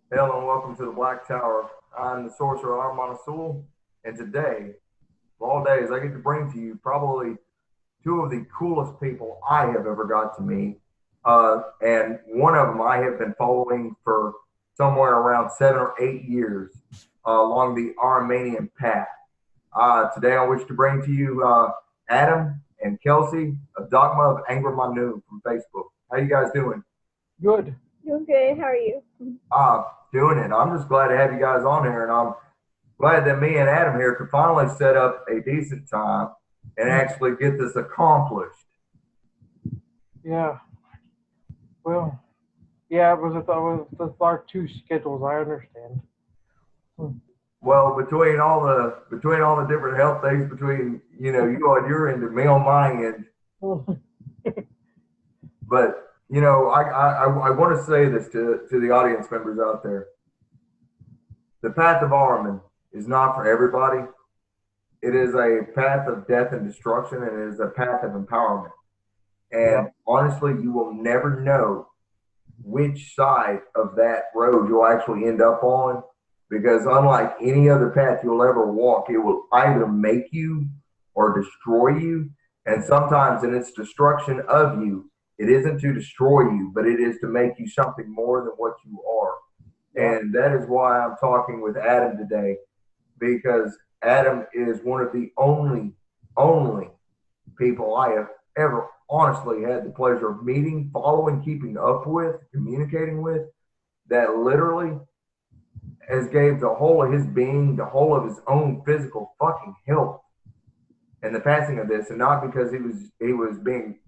Hello and welcome to the Black Tower. I'm the Sorcerer Ahriman, and today, of all days, I get to bring to you probably two of the coolest people I have ever got to meet. And one of them I have been following for somewhere around 7 or 8 years along the Ahrimanic Path. Today, I wish to bring to you Adam and Kelsey of Dakhma of Angra from Facebook. How you guys doing? Good. Doing good. How are you? Doing it. I'm just glad to have you guys on here, and I'm glad that me and Adam here could finally set up a decent time and actually get this accomplished. Yeah. Well, yeah, it was with our two schedules. I understand. Well, between all the different health things, between you on your end and me on my end, but I want to say this to the audience members out there: the path of Ahriman is not for everybody. It is a path of death and destruction, and it is a path of empowerment. Yeah. And honestly, you will never know which side of that road you'll actually end up on because unlike any other path you'll ever walk, it will either make you or destroy you. And sometimes in its destruction of you, it isn't to destroy you, but it is to make you something more than what you are. Yeah. And that is why I'm talking with Adam today, because Adam is one of the only people I have ever honestly had the pleasure of meeting, following, keeping up with, communicating with, that literally has gave the whole of his being, the whole of his own physical fucking health in the passing of this, and not because he was being,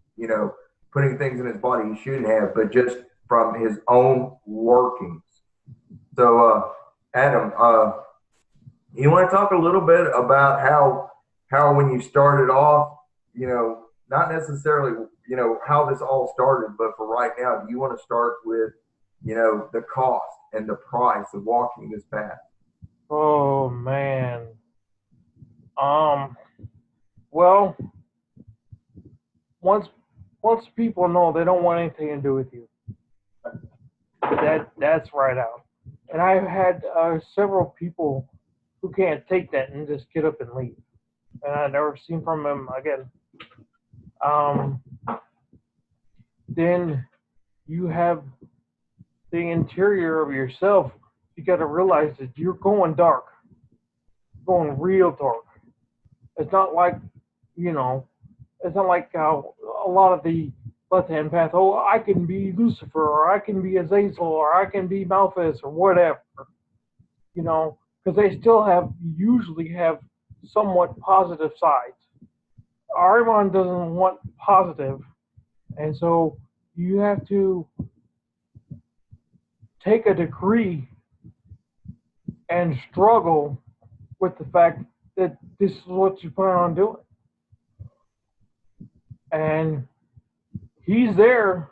putting things in his body he shouldn't have, but just from his own workings. So, Adam, you want to talk a little bit about how when you started off, not necessarily, how this all started, but for right now, do you want to start with, the cost and the price of walking this path? Oh man. Um. Well, once once people know they don't want anything to do with you, that's right out. And I've had several people who can't take that and just get up and leave, and I never seen from them again. Um. Then you have the interior of yourself. You got to realize that you're going dark, going real dark. It's not like, you know, it's not like a lot of the left hand path. Oh, I can be Lucifer, or I can be Azazel, or I can be Malthus, or whatever. Because they still usually have somewhat positive sides. Ahriman doesn't want positive, and so you have to take a degree and struggle with the fact that this is what you plan on doing. And he's there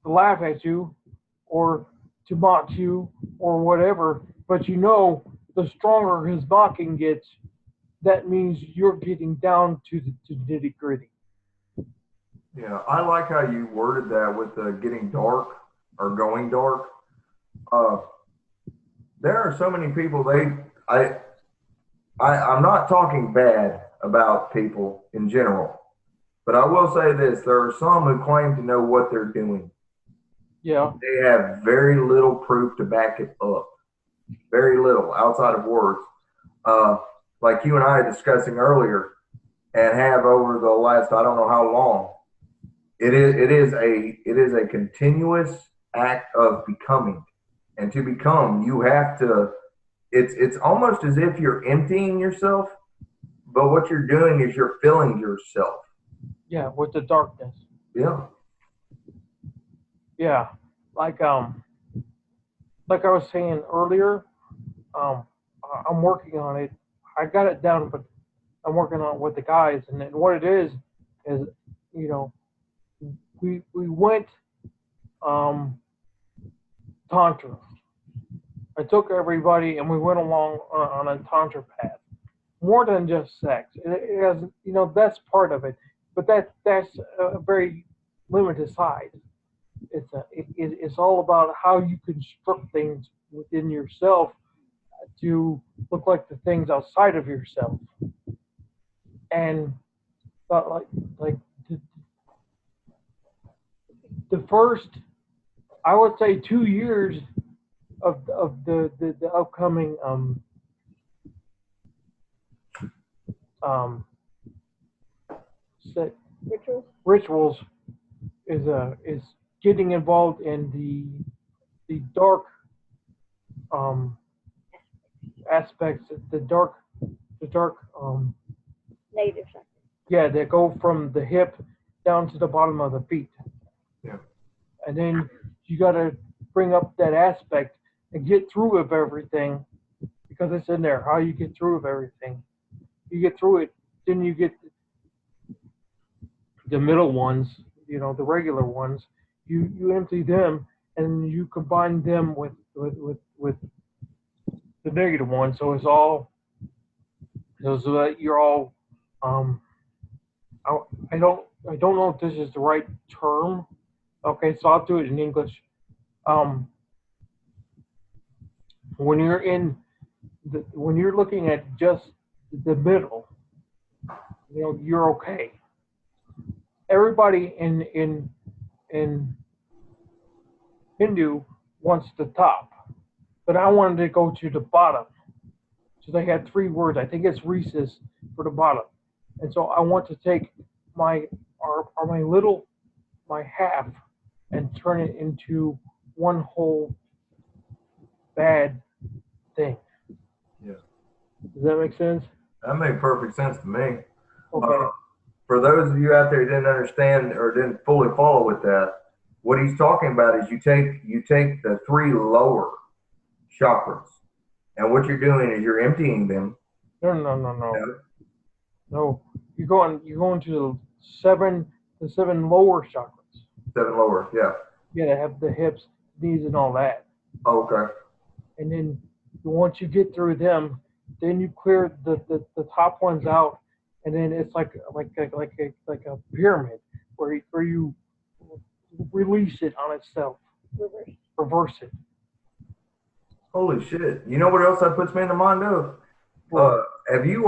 to laugh at you or to mock you or whatever, but the stronger his mocking gets, that means you're getting down to the nitty gritty. Yeah, I like how you worded that with the getting dark or going dark. Uh, there are so many people. I'm not talking bad about people in general, but I will say this: there are some who claim to know what they're doing. Yeah. They have very little proof to back it up. Very little outside of words. Uh, like you and I are discussing earlier, and have over the last I don't know how long. It is a continuous act of becoming, and to become, you have to. It's almost as if you're emptying yourself, but what you're doing is you're filling yourself. Yeah, with the darkness. Yeah. Yeah. Like like I was saying earlier, um I'm working on it. I got it down, but I'm working on it with the guys, and then what it is you know we went um tantra. I took everybody and we went along on a tantra path. More than just sex. It has, that's part of it, but that's a very limited side. it's all about how you construct things within yourself to look like the things outside of yourself. And but like the first, I would say, 2 years of the upcoming set rituals is getting involved in the dark aspects, the dark Native chakra. yeah, that go from the hip down to the bottom of the feet. Yeah. And then you got to bring up that aspect and get through with everything, because it's in there. How you get through with everything. You get through it, then you get the middle ones, the regular ones. You empty them and you combine them with the negative ones. So it's all, so that you're all I don't know if this is the right term. Okay, so I'll do it in English. When you're looking at just the middle, you're okay. Everybody in Hindu wants the top, but I wanted to go to the bottom. So they had 3 words. I think it's Rhesus for the bottom. And so I want to take my half and turn it into one whole bad thing. Yeah. Does that make sense? That made perfect sense to me. Okay. For those of you out there who didn't understand or didn't fully follow with that, what he's talking about is you take the 3 lower chakras, and what you're doing is you're emptying them. No. You're going to the 7 lower chakras. 7 lower, yeah. Yeah, they have the hips, knees, and all that. Okay. And then once you get through them, then you clear the top ones out, and then it's like a pyramid where you release it on itself, reverse it. Holy shit! You know what else that puts me in the mind of? Have you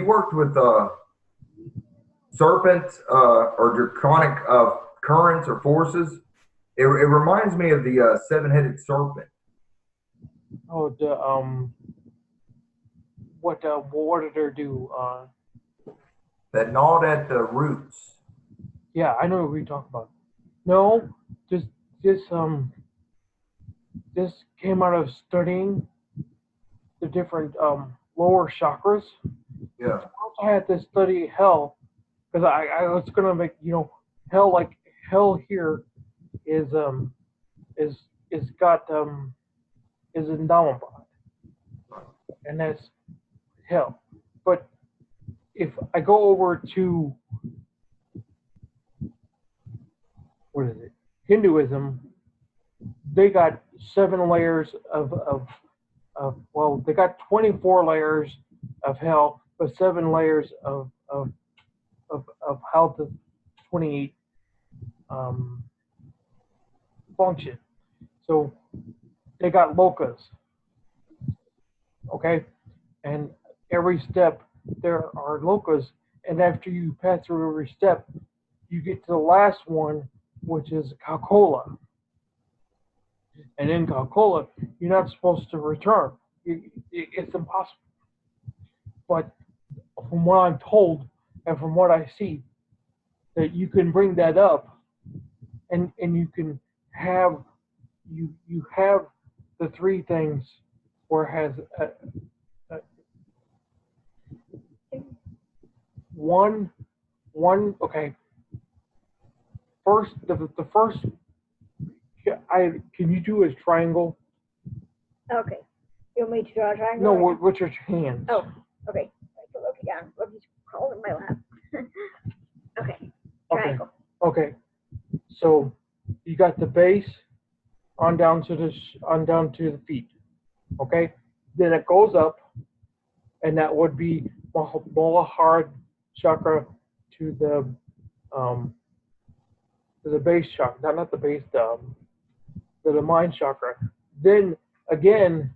worked with serpent or draconic currents or forces? It reminds me of the 7-headed serpent. Oh, what did it do? That gnawed at the roots. Yeah, I know what you're talking about. No, this came out of studying the different lower chakras. Yeah. I also had to study hell, because I was gonna make hell, like hell here is in Dakhma, and that's hell. But if I go over to Hinduism, they got 7 layers of well, they got 24 layers of hell, but 7 layers of how the 28 function. So they got lokas, okay, and every step there are lokas, and after you pass through every step, you get to the last one, which is Kakola. And in Kakola, you're not supposed to return. It's impossible. But from what I'm told and from what I see, that you can bring that up, and you can have you have the 3 things where it has one okay. First, the first, can you do a triangle? Okay. You want me to draw a triangle? No, what's your hands? Oh, okay. So look again. Loki's crawling in my lap. Okay. Triangle. Okay. So you got the base on down to the feet. Okay. Then it goes up, and that would be Muladhara chakra to the to the base chakra, not the base, to the mind chakra. Then again,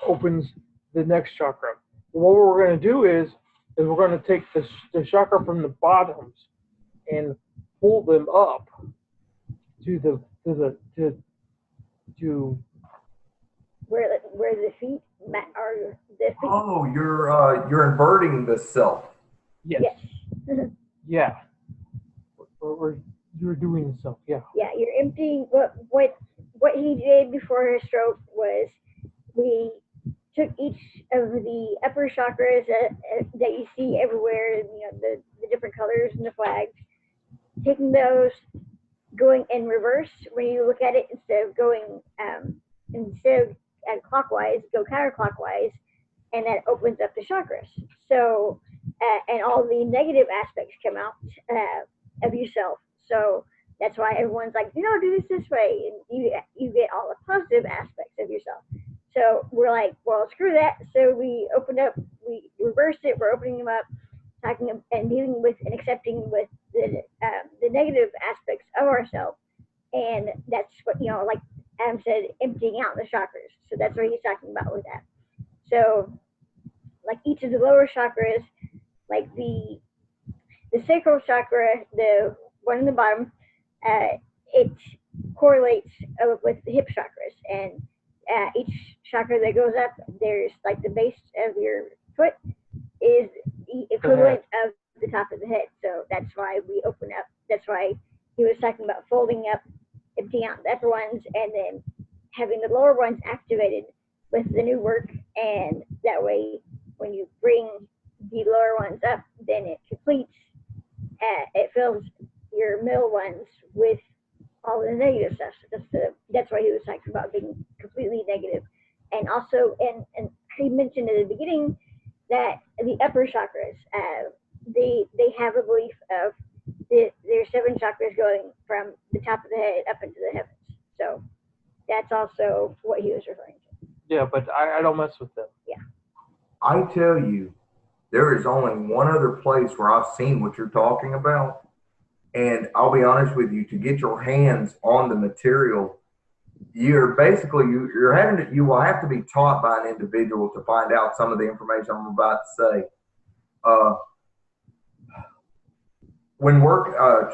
opens the next chakra. What we're going to do is we're going to take the chakra from the bottoms and pull them up to where the feet are. The feet. Oh, you're inverting the self. yes. Yeah. You're doing stuff. Yeah. Yeah, you're emptying. What he did before his stroke was we took each of the upper chakras that you see everywhere, the different colors and the flags, taking those, going in reverse when you look at it, instead of clockwise, go counterclockwise, and that opens up the chakras. So, and all the negative aspects come out of yourself. So that's why everyone's like, do this way, and you get all the positive aspects of yourself. So we're like, well, screw that. So we reversed it. We're opening them up, talking and dealing with and accepting with the negative aspects of ourselves. And that's what, like Adam said, emptying out the chakras. So that's what he's talking about with that. So like each of the lower chakras, like the sacral chakra, the one in the bottom, it correlates with the hip chakras. And each chakra that goes up, there's like the base of your foot is the equivalent of the top of the head. So that's why we open up. That's why he was talking about folding up, emptying out the upper ones, and then having the lower ones activated with the new work. And that way, when you bring the lower ones up, then it completes, it fills your middle ones with all the negative stuff. That's why he was talking about being completely negative. And also, and he mentioned at the beginning that the upper chakras, they have a belief of there's 7 chakras going from the top of the head up into the heavens. So that's also what he was referring to. Yeah, but I don't mess with them. Yeah. I tell you, there is only one other place where I've seen what you're talking about. And I'll be honest with you, to get your hands on the material, you're basically, you will have to be taught by an individual to find out some of the information I'm about to say.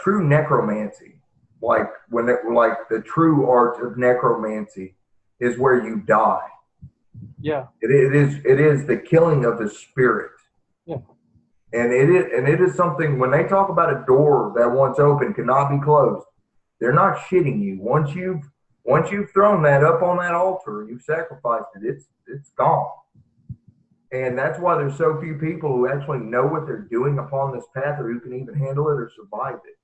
True necromancy, like the true art of necromancy, is where you die. Yeah. It is the killing of the spirit. Yeah. And it is something, when they talk about a door that once open cannot be closed, they're not shitting you. Once you've thrown that up on that altar, you've sacrificed it, it's gone. And that's why there's so few people who actually know what they're doing upon this path, or who can even handle it or survive it.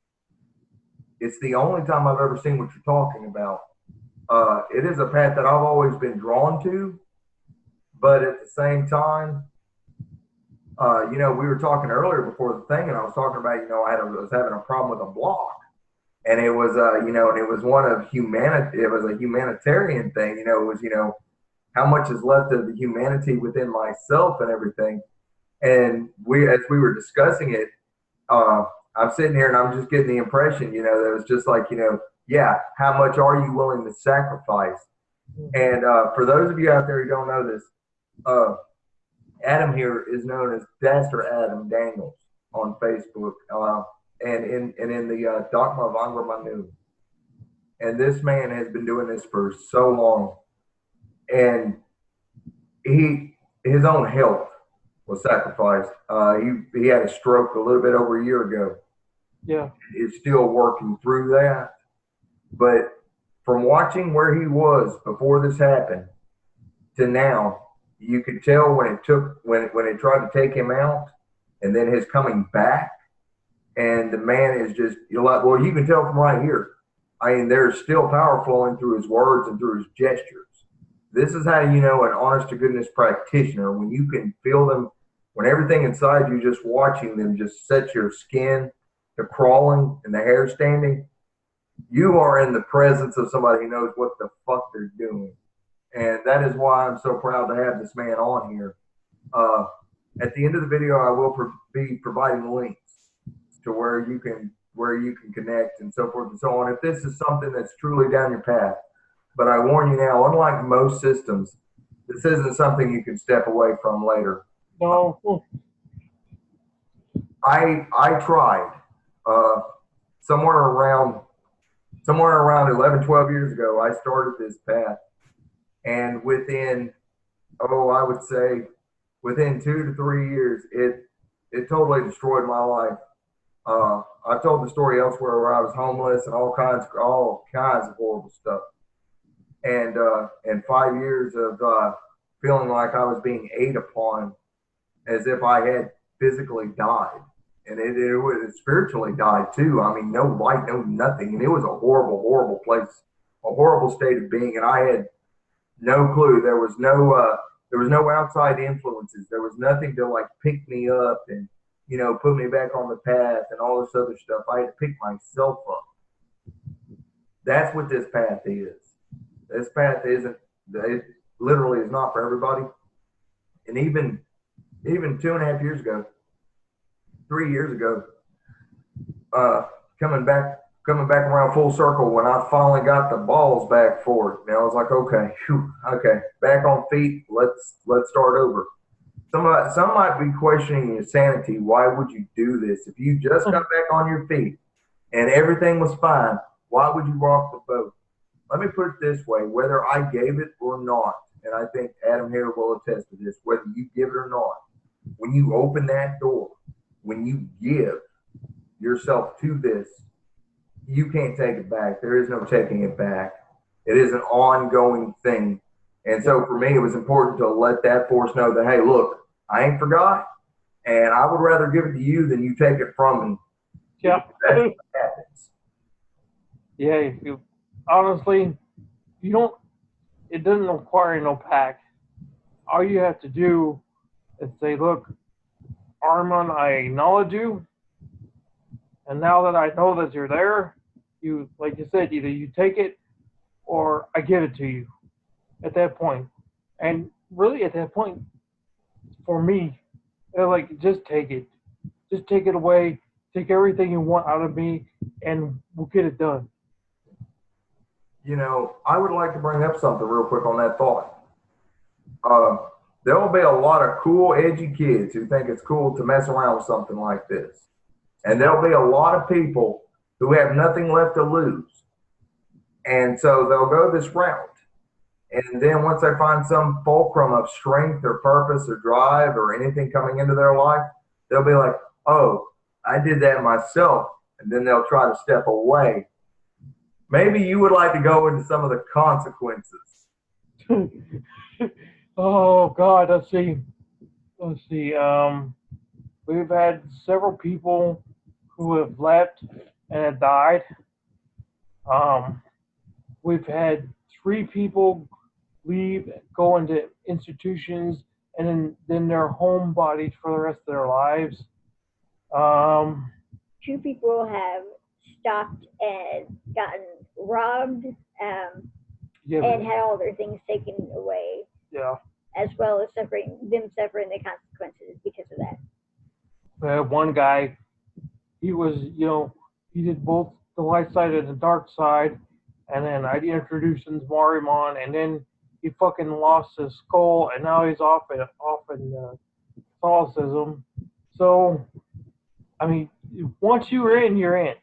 It's the only time I've ever seen what you're talking about. It is a path that I've always been drawn to, but at the same time, we were talking earlier before the thing, and I was talking about, I was having a problem with a block, and it was, and it was one of humanity. It was a humanitarian thing. It was, how much is left of the humanity within myself and everything. And as we were discussing it, I'm sitting here and I'm just getting the impression, that it was just like, yeah, how much are you willing to sacrifice? And for those of you out there who don't know this, Adam here is known as Dastur Adams Daniels on Facebook, and in the Dakhma of Angra. And this man has been doing this for so long, and his own health was sacrificed. He had a stroke a little bit over a year ago. Yeah, he's still working through that. But from watching where he was before this happened to now, you could tell when it tried to take him out, and then his coming back, and the man is just, you can tell from right here. I mean, there's still power flowing through his words and through his gestures. This is how you know an honest to goodness practitioner, when you can feel them, when everything inside you, just watching them just set your skin to crawling and the hair standing. You are in the presence of somebody who knows what the fuck they're doing. And that is why I'm so proud to have this man on here. At the end of the video, I will be providing links to where you can where you can connect and so forth and so on. If this is something that's truly down your path, but I warn you now, unlike most systems, this isn't something you can step away from later. No. I tried somewhere around 11, 12 years ago. I started this path, and within I would say within 2 to 3 years, it totally destroyed my life. I've told the story elsewhere where I was homeless and all kinds of horrible stuff, and 5 years of feeling like I was being ate upon as if I had physically died, and it was spiritually died too. I mean, no light, no nothing, and it was a horrible, horrible place, a horrible state of being, and I had no clue. There was no outside influences. There was nothing to like pick me up and put me back on the path and all this other stuff. I had to pick myself up. That's what this path is. This path isn't. It literally is not for everybody. And even 2.5 years ago, 3 years ago, coming back around full circle when I finally got the balls back for it. Now I was like, okay, back on feet. Let's start over. Some might be questioning your sanity. Why would you do this? If you just got back on your feet and everything was fine, why would you rock the boat? Let me put it this way, whether I gave it or not, and I think Adam here will attest to this, whether you give it or not, when you open that door, when you give yourself to this, you can't take it back. There is no taking it back. It is an ongoing thing. And so for me, it was important to let that force know that, hey, look, I ain't forgot, and I would rather give it to you than you take it from me. Yeah. That's what happens. Yeah, honestly, it doesn't require no pack. All you have to do is say, look, Ahriman, I acknowledge you, and now that I know that you're there, you, like you said, either you take it or I give it to you at that point. And really at that point, for me, they're like, just take it. Just take it away. Take everything you want out of me, and we'll get it done. I would like to bring up something real quick on that thought. There will be a lot of cool, edgy kids who think it's cool to mess around with something like this. And there'll be a lot of people who have nothing left to lose. And so they'll go this route. And then once they find some fulcrum of strength or purpose or drive or anything coming into their life, they'll be like, oh, I did that myself. And then they'll try to step away. Maybe you would like to go into some of the consequences. Oh, God, let's see. We've had several people who have left and have died. We've had 3 people leave, go into institutions, and then they're homebodied for the rest of their lives. 2 people have stopped and gotten robbed, and had all their things taken away. Yeah. As well as suffering the consequences because of that. We had one guy, he was, he did both the light side and the dark side, and then I introduced him to Ahriman, and then he fucking lost his skull, and now he's off in Catholicism. So, I mean, once you're in, you're in.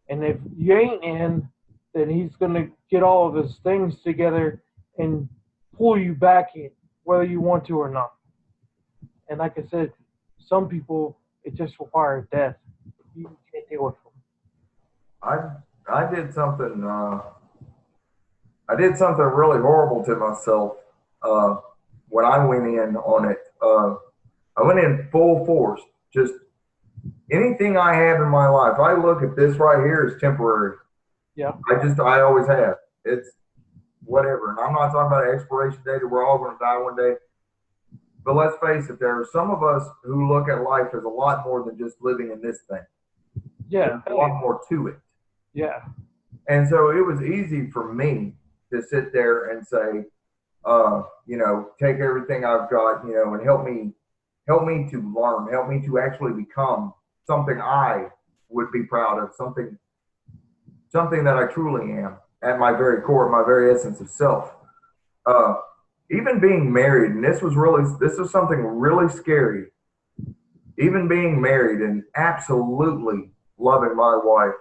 And if you ain't in, then he's going to get all of his things together and pull you back in, whether you want to or not. And like I said, some people, it just requires death. You can't deal with them. I did something really horrible to myself when I went in on it. I went in full force. Just anything I have in my life, I look at this right here as temporary. Yeah. I always have. It's whatever. And I'm not talking about an expiration date or we're all going to die one day. But let's face it, there are some of us who look at life as a lot more than just living in this thing. Yeah. There's a lot more to it. Yeah. And so it was easy for me to sit there and say, take everything I've got, and help me to learn, help me to actually become something I would be proud of, something that I truly am at my very core, my very essence of self. Even being married, and this was something really scary. Even being married and absolutely loving my wife.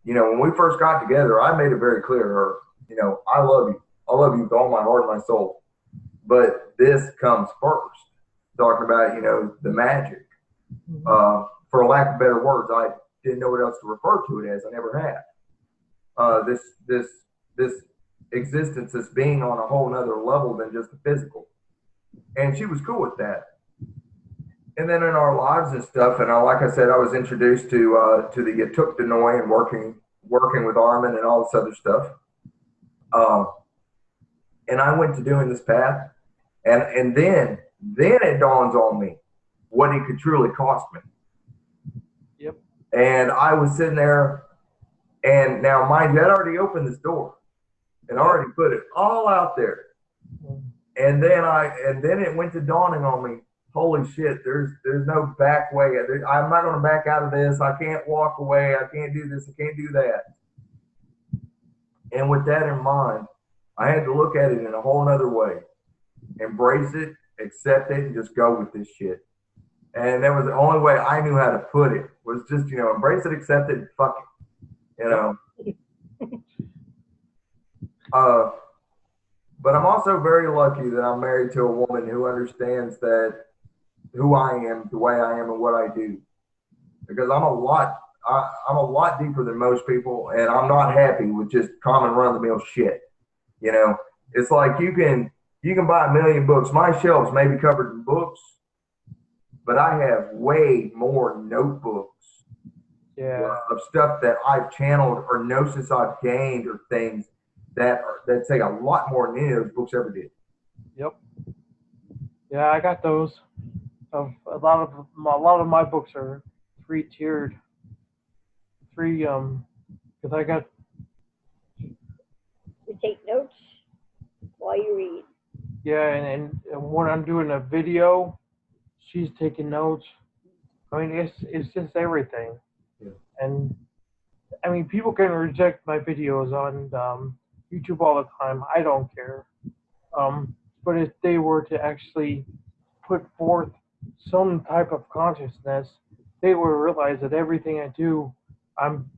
You know, when we first got together, I made it very clear to her, you know, I love you. I love you with all my heart and my soul. But this comes first. Talking about, you know, the magic. For lack of better words, I didn't know what else to refer to it as. I never had. This existence, this being on a whole nother level than just the physical. And she was cool with that. And then in our lives and stuff, and like I said, I was introduced to the Yatuk Denoy and working with Ahriman and all this other stuff. And I went to doing this path, and then it dawns on me what it could truly cost me. Yep. And I was sitting there, and now mind you, I'd already opened this door, and already put it all out there. And then it went to dawning on me. Holy shit, there's no back way. I'm not going to back out of this. I can't walk away. I can't do this. I can't do that. And with that in mind, I had to look at it in a whole nother way. Embrace it, accept it, and just go with this shit. And that was the only way I knew how to put it, was just, you know, embrace it, accept it, and fuck it. You know? But I'm also very lucky that I'm married to a woman who understands that who I am, the way I am, and what I do. Because I'm a lot deeper than most people, and I'm not happy with just common run-of-the-mill shit. You know, it's like you can buy 1 million books. My shelves may be covered in books, but I have way more notebooks of stuff that I've channeled or gnosis I've gained, or things that say a lot more than any of those books ever did. Yep. Yeah, I got those. A lot of my books are 3-tiered. Because I got. You take notes while you read. Yeah, and when I'm doing a video, she's taking notes. I mean, it's just everything. Yeah. And I mean, people can reject my videos on YouTube all the time. I don't care. But if they were to actually put forth some type of consciousness, they will realize that everything I do, I'm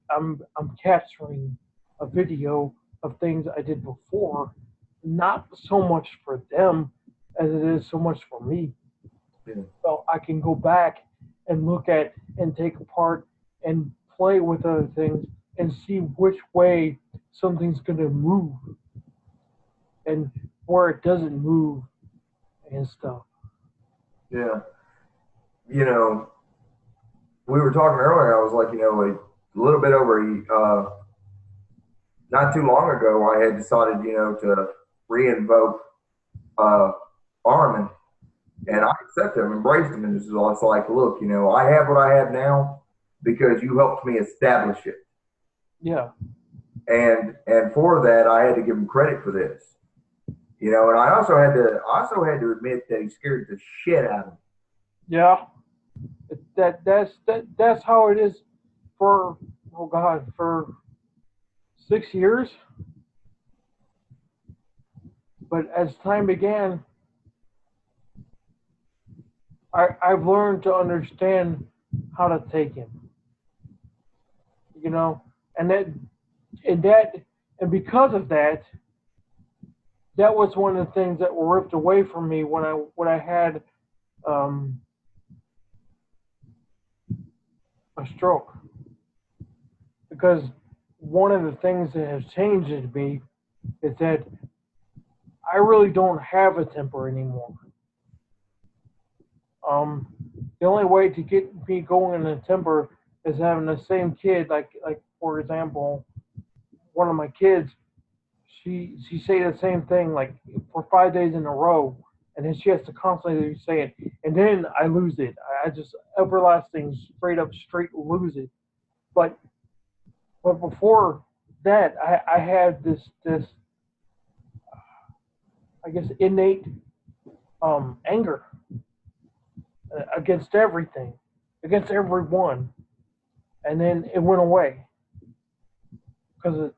capturing a video of things I did before, not so much for them as it is so much for me. Yeah. So I can go back and look at and take apart and play with other things and see which way something's going to move and where it doesn't move and stuff. Yeah. You know, we were talking earlier, I was like, you know, a little bit over, not too long ago, I had decided, you know, to re-invoke Ahriman, and I accepted him, embraced him, and it's like, look, you know, I have what I have now because you helped me establish it. Yeah. And for that, I had to give him credit for this. You know, and I also had to admit that he scared the shit out of me. Yeah. That's how it is for for 6 years. But as time began, I've learned to understand how to take him. You know, and because of that, that was one of the things that were ripped away from me when I had a stroke. Because one of the things that has changed in me is that I really don't have a temper anymore. The only way to get me going in a temper is having the same kid, like for example, one of my kids, she say the same thing like for 5 days in a row, and then she has to constantly say it, and then I lose it. I just everlasting straight lose it. But before that, I had this I guess innate anger against everything, against everyone. and then it went away because of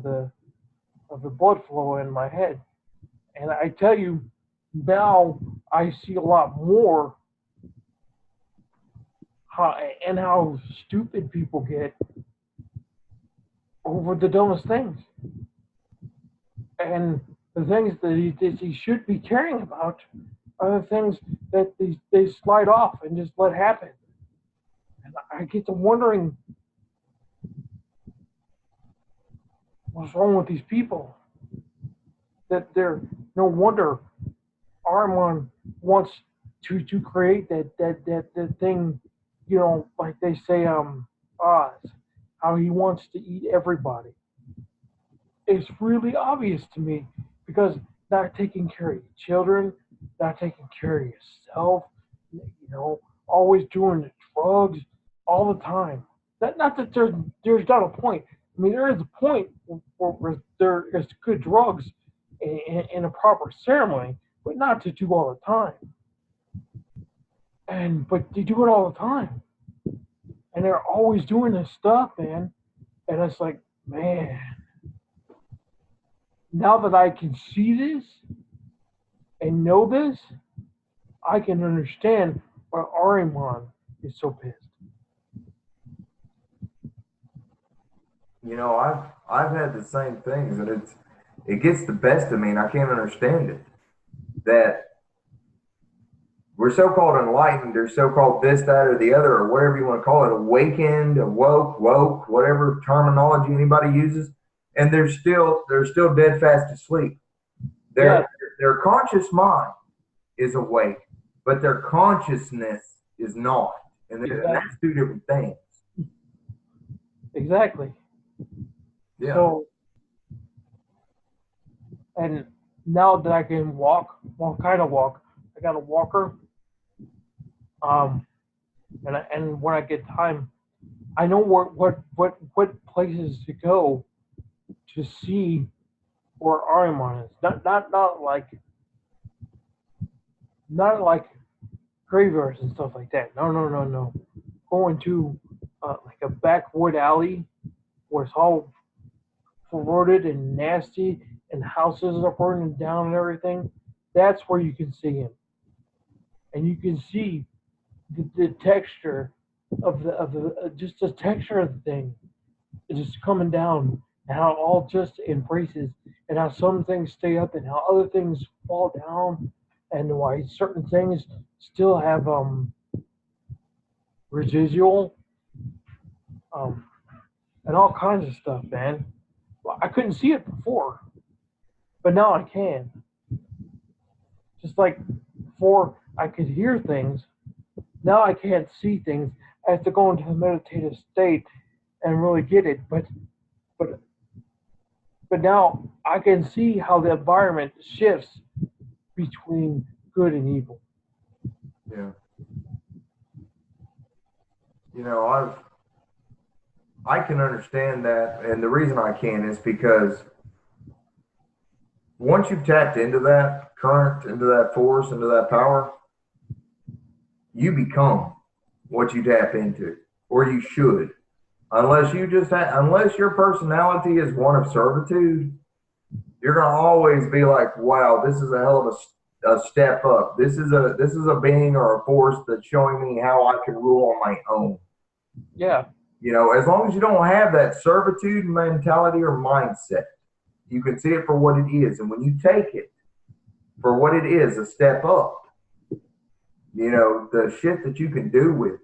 the blood flow in my head. And I tell you, now I see a lot more how stupid people get over the dumbest things. And the things that he should be caring about are the things that they slide off and just let happen. And I get to wondering what's wrong with these people. That they're no wonder Ahriman wants to create that thing, you know, like they say, Oz, how he wants to eat everybody. It's really obvious to me because not taking care of your children, not taking care of yourself, you know, always doing the drugs all the time. Not that there's not a point. I mean, there is a point where there is good drugs in a proper ceremony, but not to do all the time. But they do it all the time, and they're always doing this stuff, man. And it's like, man, now that I can see this and know this, I can understand why Ahriman is so pissed. You know, I've had the same things, and it gets the best of me, and I can't understand it. That we're so-called enlightened, or so-called this, that, or the other, or whatever you want to call it, awakened, awoke, woke, whatever terminology anybody uses, and they're still dead fast asleep. Their conscious mind is awake, but their consciousness is not, and that's two different things. Exactly. Yeah. So, and now that I can walk, well, kind of walk, I got a walker. And when I get time, I know what places to go to see where Ahriman is. Not like graveyards and stuff like that. No. Going to like a backwood alley where it's all corroded and nasty and houses are burning down and everything. That's where you can see him, and you can see the texture of the just the texture of the thing is just coming down, and how it all just embraces, and how some things stay up and how other things fall down, and why certain things still have residual and all kinds of stuff, man. Well, I couldn't see it before, but now I can. Just like before I could hear things, now I can't see things. I have to go into a meditative state and really get it. But now I can see how the environment shifts between good and evil. Yeah. You know, I can understand that, and the reason I can is because once you've tapped into that current, into that force, into that power, you become what you tap into, or you should. Unless your personality is one of servitude, you're gonna always be like, wow, this is a hell of a step up. This is a being or a force that's showing me how I can rule on my own. Yeah. You know, as long as you don't have that servitude mentality or mindset, you can see it for what it is. And when you take it for what it is, a step up, you know, the shit that you can do with it,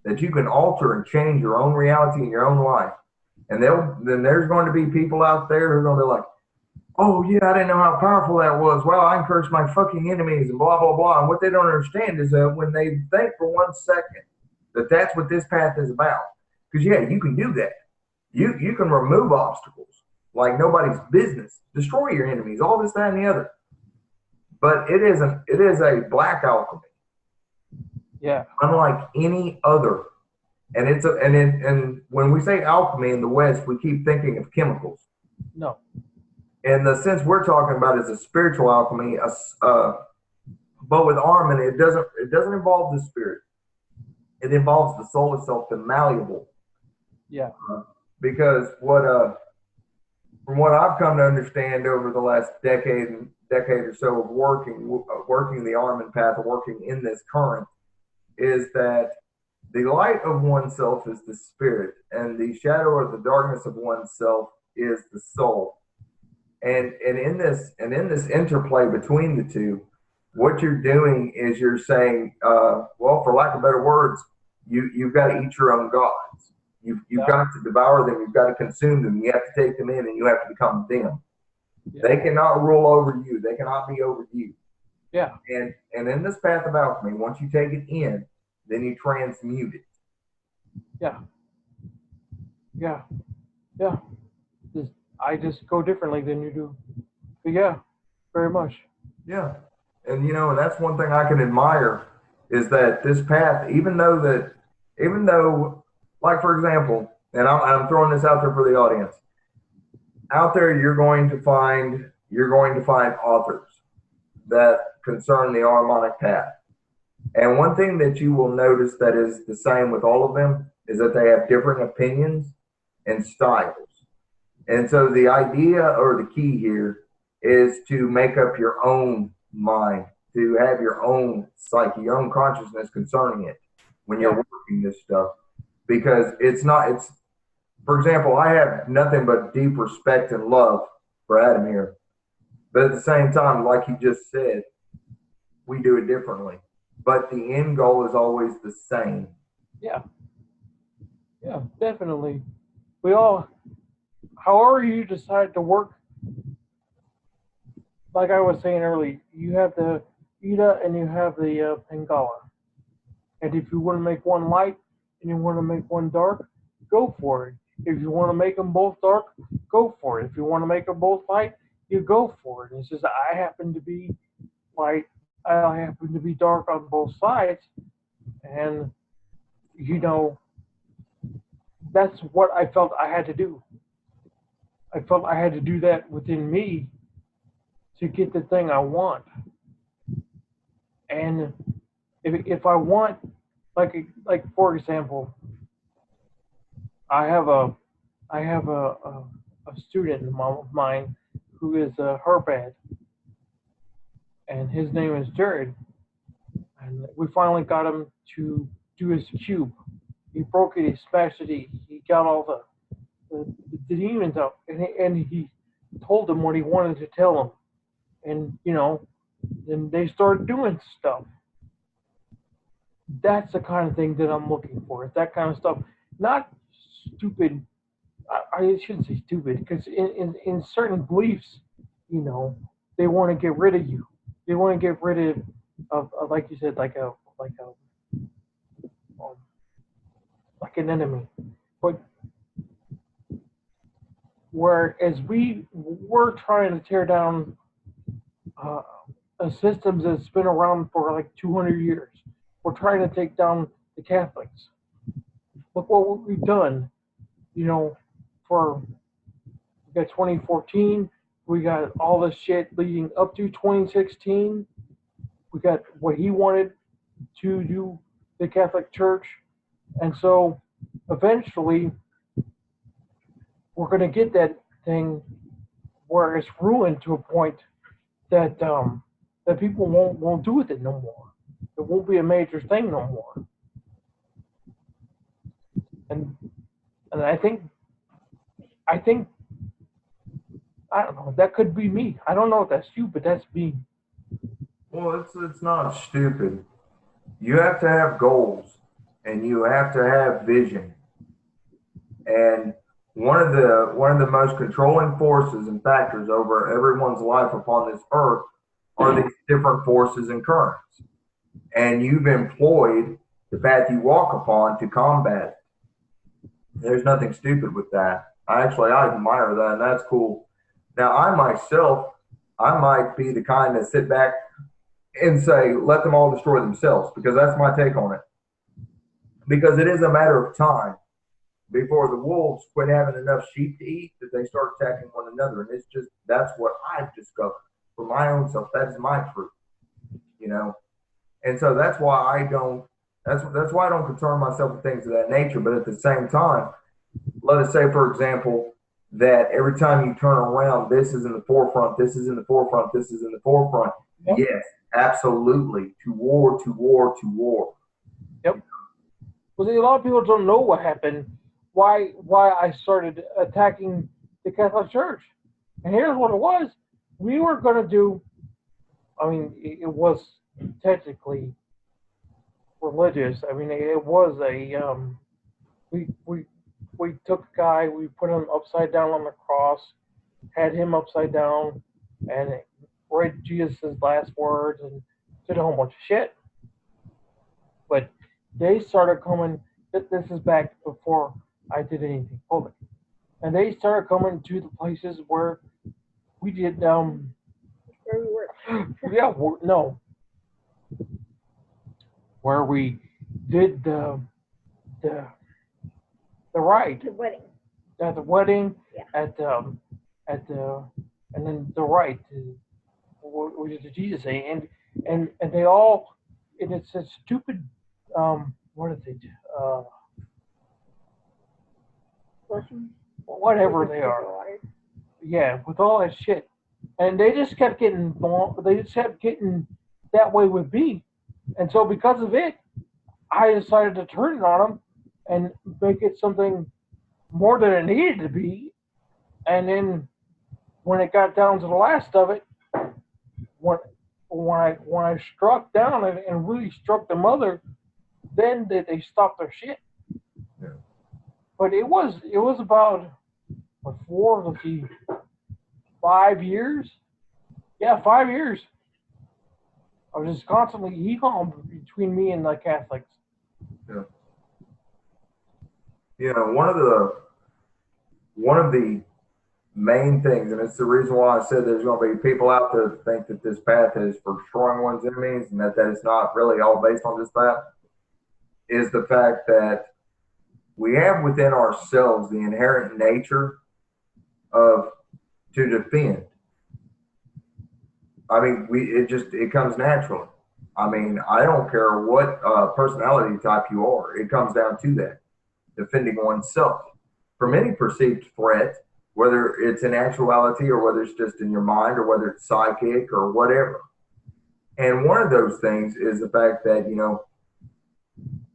that you can alter and change your own reality in your own life. And then there's going to be people out there who are going to be like, oh, yeah, I didn't know how powerful that was. Well, I can curse my fucking enemies and blah, blah, blah. And what they don't understand is that when they think for 1 second that that's what this path is about. Because, yeah, you can do that. You can remove obstacles like nobody's business, destroy your enemies, all this, that, and the other. But it is a black alchemy. Yeah. Unlike any other. And when we say alchemy in the West, we keep thinking of chemicals. No. And the sense we're talking about is a spiritual alchemy, but with Ahriman, it doesn't involve the spirit. it involves the soul itself, the malleable. Yeah. Because from what I've come to understand over the last decade or so of working the Ahriman path, or working in this current, is that the light of oneself is the spirit, and the shadow or the darkness of oneself is the soul. And in this interplay between the two, what you're doing is you're saying, well, for lack of better words, you've got to eat your own gods. You've got to devour them. You've got to consume them. You have to take them in, and you have to become them. Yeah. They cannot rule over you. They cannot be over you. Yeah. And in this path of alchemy, once you take it in, then you transmute it. Yeah. Yeah. Yeah. I just go differently than you do. But yeah, very much. Yeah. And and that's one thing I can admire, is that this path, even though like, for example, and I'm throwing this out there for the audience, out there you're going to find authors that concern the Ahrimanic Path. And one thing that you will notice that is the same with all of them is that they have different opinions and styles. And so the idea, or the key here, is to make up your own mind, to have your own psyche, your own consciousness concerning it when you're working this stuff. Because for example, I have nothing but deep respect and love for Adam here. But at the same time, like you just said, we do it differently. But the end goal is always the same. Yeah. Yeah, definitely. We all, however you decide to work, like I was saying earlier, you have the Ida and you have the Pingala. And if you want to make one light and you want to make one dark, go for it. If you want to make them both dark, go for it. If you want to make them both light, you go for it. It's just I happen to be light, I happen to be dark on both sides, and that's what I felt I had to do. I felt I had to do that within me to get the thing I want. And if I want, like for example, I have a student of mine who is a herpad, and his name is Jared. And we finally got him to do his cube. He broke it, he smashed it, he got all the demons out, and he told them what he wanted to tell them. And, then they started doing stuff. That's the kind of thing that I'm looking for. It's that kind of stuff. Not stupid. I shouldn't say stupid, because in certain beliefs, they want to get rid of you. They want to get rid of like you said, like an enemy. But whereas we're trying to tear down a system that's been around for like 200 years. We're trying to take down the Catholics. Look what we've done, we got 2014, we got all this shit leading up to 2016. We got what he wanted to do, the Catholic Church. And so eventually we're going to get that thing where it's ruined to a point that that people won't do with it no more. It won't be a major thing no more. And I think I don't know, that could be me. I don't know if that's you, but that's me. Well, it's not stupid. You have to have goals, and you have to have vision. And one of the most controlling forces and factors over everyone's life upon this earth are these different forces and currents. And you've employed the path you walk upon to combat it. There's nothing stupid with that. I admire that, and that's cool. Now, I myself, I might be the kind that sit back and say, let them all destroy themselves, because that's my take on it. Because it is a matter of time before the wolves quit having enough sheep to eat that they start attacking one another. And that's what I've discovered for my own self. That is my truth, And so that's why I don't That's why I don't concern myself with things of that nature. But at the same time, let us say, for example, that every time you turn around, this is in the forefront, this is in the forefront, this is in the forefront. Yep. Yes, absolutely. To war, to war, to war. Yep. Well, see, a lot of people don't know what happened, why I started attacking the Catholic Church. And here's what it was. We were going to do, I mean, it was technically religious. I mean, it was a, we took a guy, we put him upside down on the cross, had him upside down, and read Jesus' last words and did a whole bunch of shit. But they started coming, this is back before I did anything public. And they started coming to the places where we did, Where we were. yeah, no, where we did the rite. The wedding. At the wedding, Yeah. at the, and then the rite, which is the Jesus thing, and they all, and it's a stupid, what is it, Blessing. whatever they are, yeah, with all that shit, and they just kept getting that way with me, and so because of it, I decided to turn it on them and make it something more than it needed to be. And then when it got down to the last of it, when I struck down and really struck the mother, then they stopped their shit. Yeah. But it was about 5 years. Yeah, 5 years. I was just constantly e-com between me and the Catholics. Yeah. You know, one of the main things, and it's the reason why I said there's going to be people out there that think that this path is for destroying one's enemies, and that it's not really all based on this path, is the fact that we have within ourselves the inherent nature of to defend. I mean, it comes naturally. I mean, I don't care what personality type you are. It comes down to that, defending oneself from any perceived threat, whether it's in actuality or whether it's just in your mind or whether it's psychic or whatever. And one of those things is the fact that, you know,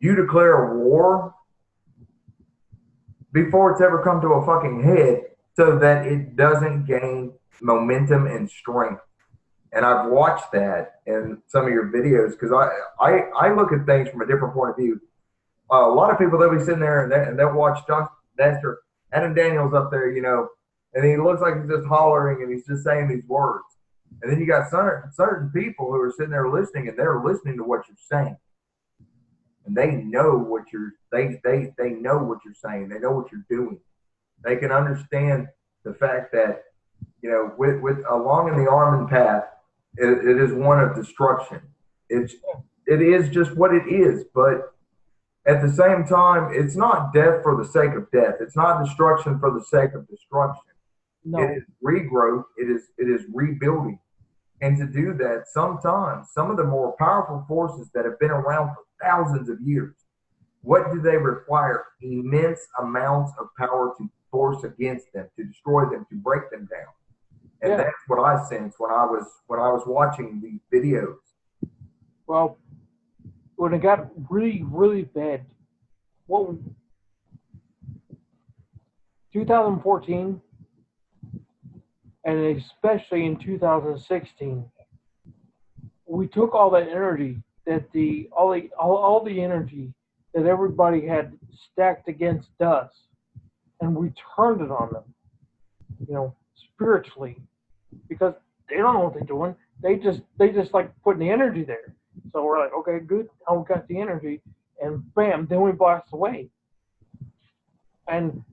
you declare war before it's ever come to a fucking head so that it doesn't gain momentum and strength. And I've watched that in some of your videos because I look at things from a different point of view. A lot of people, they'll be sitting there and they'll watch Dastur Adam Daniels up there, you know, and he looks like he's just hollering and he's just saying these words. And then you got certain people who are sitting there listening, and they're listening to what you're saying. And they know what they know what you're saying. They know what you're doing. They can understand the fact that, you know, with along in the Ahriman path, it is one of destruction. It is just what it is, but at the same time, it's not death for the sake of death. It's not destruction for the sake of destruction. No. It is regrowth. It is rebuilding. And to do that, sometimes some of the more powerful forces that have been around for thousands of years, what do they require? Immense amounts of power to force against them, to destroy them, to break them down. And that's what I sensed when I was watching these videos. Well, when it got really, really bad, 2014, and especially in 2016, we took all that energy that all the energy that everybody had stacked against us, and we turned it on them, you know, spiritually, because they don't know what they're doing. They just like putting the energy there. So we're like, okay, good. Now we got the energy, and bam, then we blast away. And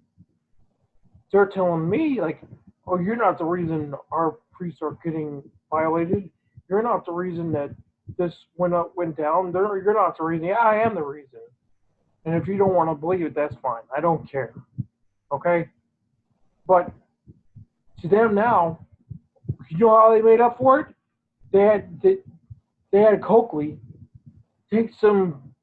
they're telling me like, oh, you're not the reason our priests are getting violated. You're not the reason that this went down. You're not the reason. Yeah, I am the reason. And if you don't want to believe it, that's fine. I don't care. Okay? But to them now, you know how they made up for it? They had Coakley take some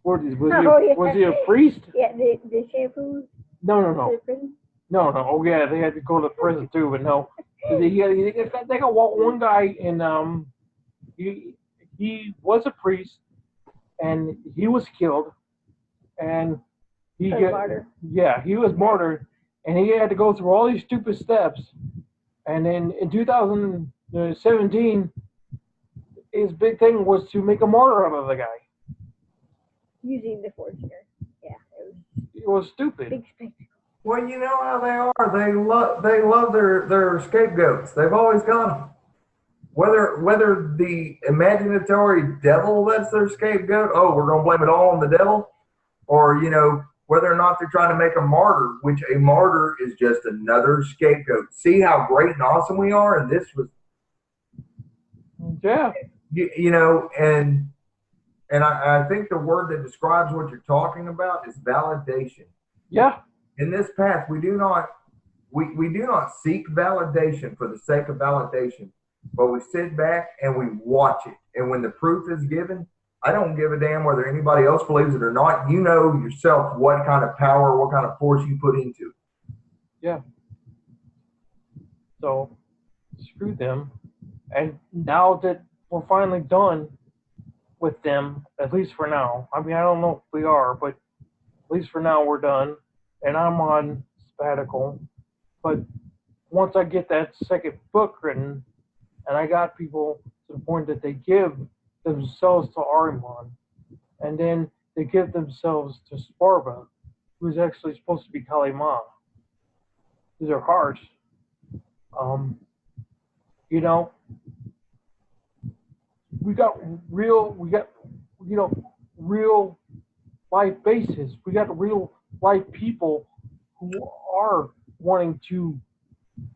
Was Oh, yeah. was he a priest? Yeah, the shampoo. No. To the prison. No. Oh yeah, they had to go to prison too, but no. They got one guy in he was a priest and he was killed and he Martyr. yeah, he was martyred and he had to go through all these stupid steps. And then in 2017 his big thing was to make a martyr out of the guy. Using the forger. Yeah, It was stupid. big spectacle. Well, you know how they are. They love their scapegoats. They've always got them. Whether the imaginatory devil that's their scapegoat, oh, we're gonna blame it all on the devil, or whether or not they're trying to make a martyr, which a martyr is just another scapegoat. See how great and awesome we are, and this was, Yeah. And I think the word that describes what you're talking about is validation. Yeah. In this path, we do not seek validation for the sake of validation, but we sit back and we watch it. And when the proof is given, I don't give a damn whether anybody else believes it or not. You know yourself what kind of power, what kind of force you put into it. Yeah. So screw them. And now that we're finally done with them, at least for now. I mean, I don't know if we are, but at least for now we're done. And I'm on sabbatical. But once I get that second book written, and I got people to the point that they give themselves to Ahriman, and then they give themselves to Sparba, who's actually supposed to be Kalima. These are harsh. We got real life bases. We got real life people who are wanting to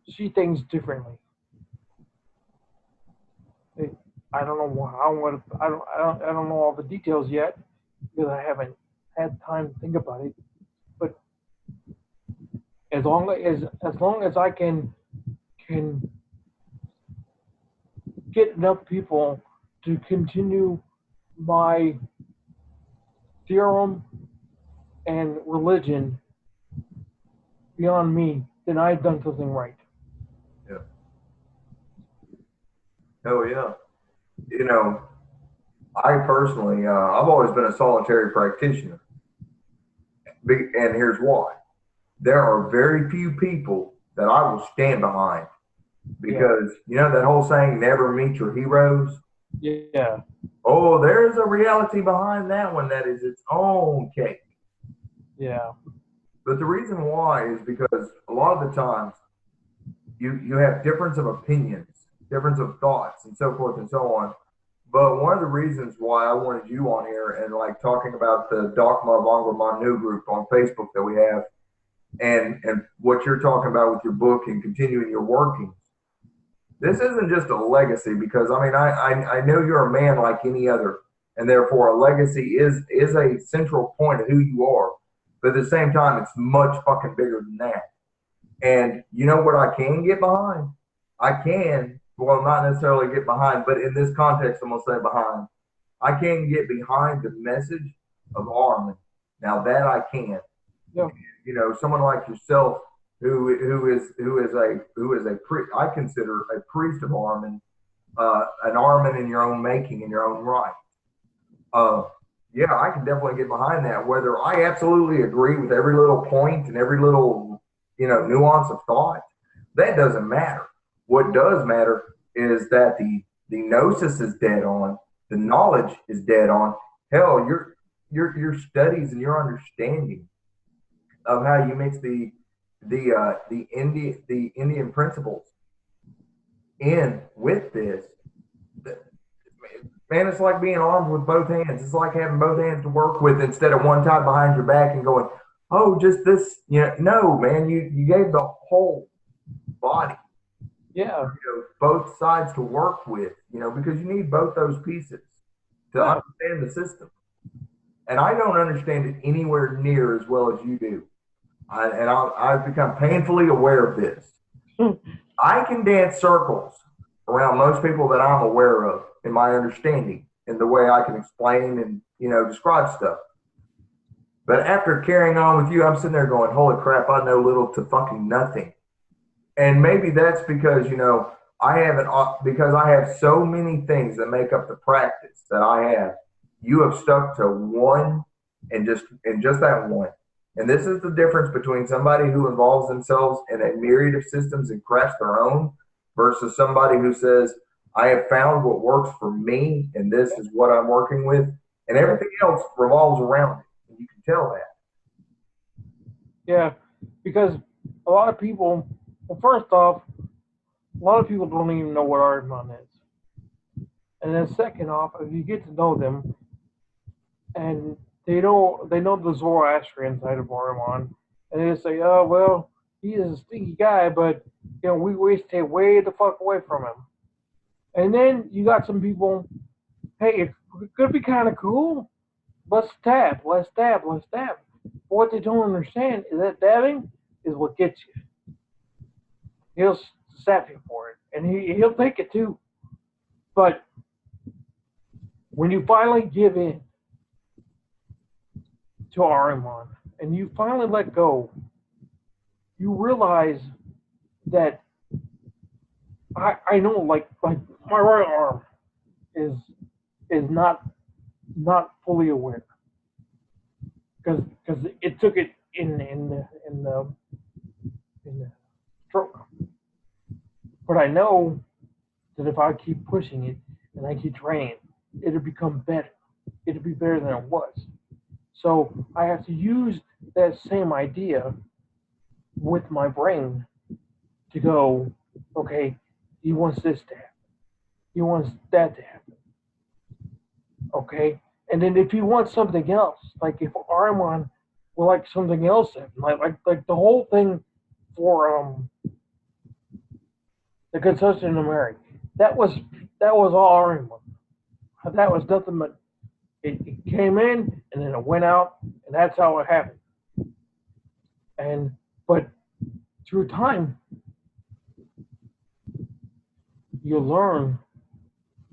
see things differently. I don't know how. I don't know all the details yet because I haven't had time to think about it. But as long as I can get enough people to continue my theorem and religion beyond me, then I've done something right. Yeah. Oh yeah. I personally, I've always been a solitary practitioner, and here's why. There are very few people that I will stand behind because that whole saying, "Never meet your heroes." Yeah. Oh, there's a reality behind that one that is its own cake. Yeah. But the reason why is because a lot of the times you have difference of opinions, difference of thoughts, and so forth and so on. But one of the reasons why I wanted you on here and like talking about the Dakhma of Angra group on Facebook that we have, and what you're talking about with your book and continuing your workings. This isn't just a legacy because I know you're a man like any other, and therefore a legacy is a central point of who you are. But at the same time, it's much fucking bigger than that. And you know what I can get behind? I can, well, not necessarily get behind, but in this context, I'm going to say behind. I can get behind the message of Ahriman. Now that I can. Yeah. Someone like yourself who is a I consider a priest of Ahriman, an Ahriman in your own making, in your own right. Yeah, I can definitely get behind that. Whether I absolutely agree with every little point and every little nuance of thought, that doesn't matter. What does matter is that the gnosis is dead on, the knowledge is dead on. Hell, your studies and your understanding of how you mix the Indian principles in with this. Man, it's like being armed with both hands. It's like having both hands to work with instead of one tied behind your back and going, oh, just this. No, man, you gave the whole body. Yeah. Both sides to work with, because you need both those pieces to understand the system. And I don't understand it anywhere near as well as you do. I've become painfully aware of this. I can dance circles around most people that I'm aware of in my understanding and the way I can explain and describe stuff. But after carrying on with you, I'm sitting there going, holy crap, I know little to fucking nothing. And maybe that's because, I haven't, because I have so many things that make up the practice that I have. You have stuck to one and just that one. And this is the difference between somebody who involves themselves in a myriad of systems and crafts their own versus somebody who says, I have found what works for me and this is what I'm working with. And everything else revolves around it. And you can tell that. Yeah, because a lot of people, well, first off, a lot of people don't even know what Ahriman is. And then second off, if you get to know them, and they know the Zoroastrian side of Ahriman, and they say, oh well, he is a stinky guy, but we stay way the fuck away from him. And then you got some people, hey, it could be kind of cool. Let's stab. But what they don't understand is that dabbing is what gets you. He'll slap you for it, and he'll take it too. But when you finally give in to Ahriman and you finally let go, you realize that I know like my right arm is not fully aware because it took it in the stroke. But I know that if I keep pushing it and I keep training, it'll become better. It'll be better than it was. So I have to use that same idea with my brain to go, okay, he wants this to happen. He wants that to happen. Okay? And then if he wants something else, like if Ahriman would like something else, like the whole thing for the concession of Mary, that was all Ahriman. That was nothing but it came in and then it went out, and that's how it happened. But through time, you learn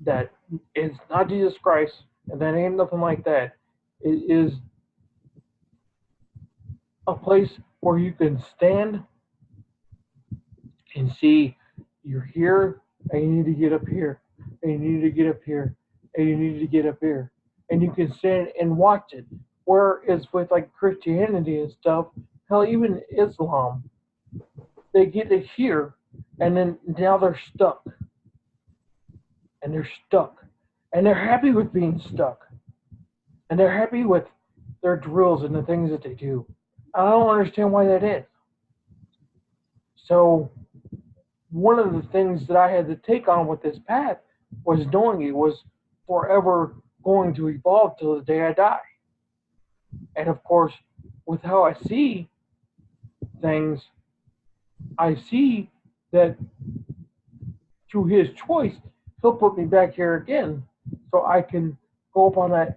that it's not Jesus Christ, and that ain't nothing like that. It is a place where you can stand and see you're here, and you need to get up here, and you need to get up here, and you need to get up here. And you can stand and watch it. Whereas with like Christianity and stuff, hell, even Islam, they get it here, and then now they're stuck. And they're stuck. And they're happy with being stuck. And they're happy with their drills and the things that they do. I don't understand why that is. So one of the things that I had to take on with this path was knowing it was forever going to evolve till the day I die. And of course, with how I see things, I see that through his choice, he'll put me back here again so I can go up on that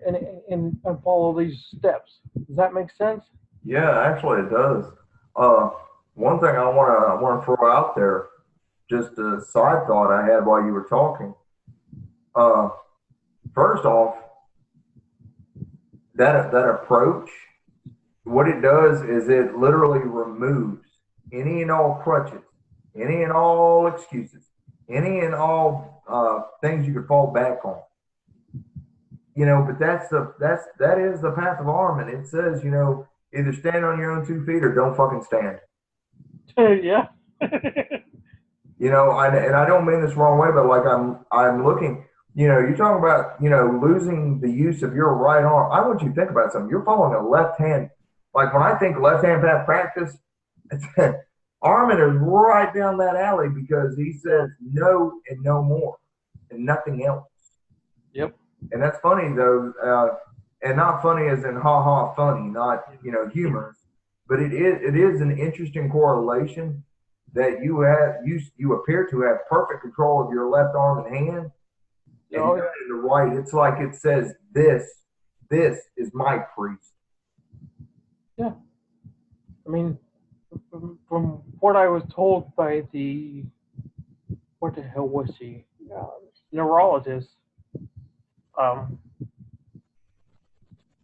and follow these steps. Does that make sense? Yeah, actually it does. One thing I want to throw out there, just a side thought I had while you were talking. First off, that approach, what it does is it literally removes any and all crutches, any and all excuses, any and all things you could fall back on. But that is the path of Ahriman. It says, either stand on your own 2 feet or don't fucking stand. Yeah. And I don't mean this wrong way, but like I'm looking, you're talking about, losing the use of your right arm. I want you to think about something. You're following a left hand. Like when I think left hand path practice, Ahriman is right down that alley because he says no and no more and nothing else. Yep. And that's funny though, and not funny as in ha ha funny, not humorous, but it is an interesting correlation that you appear to have perfect control of your left arm and hand, and the right. It's like it says this is my priest. Yeah, I mean, from what I was told by what the hell was he? Neurologist.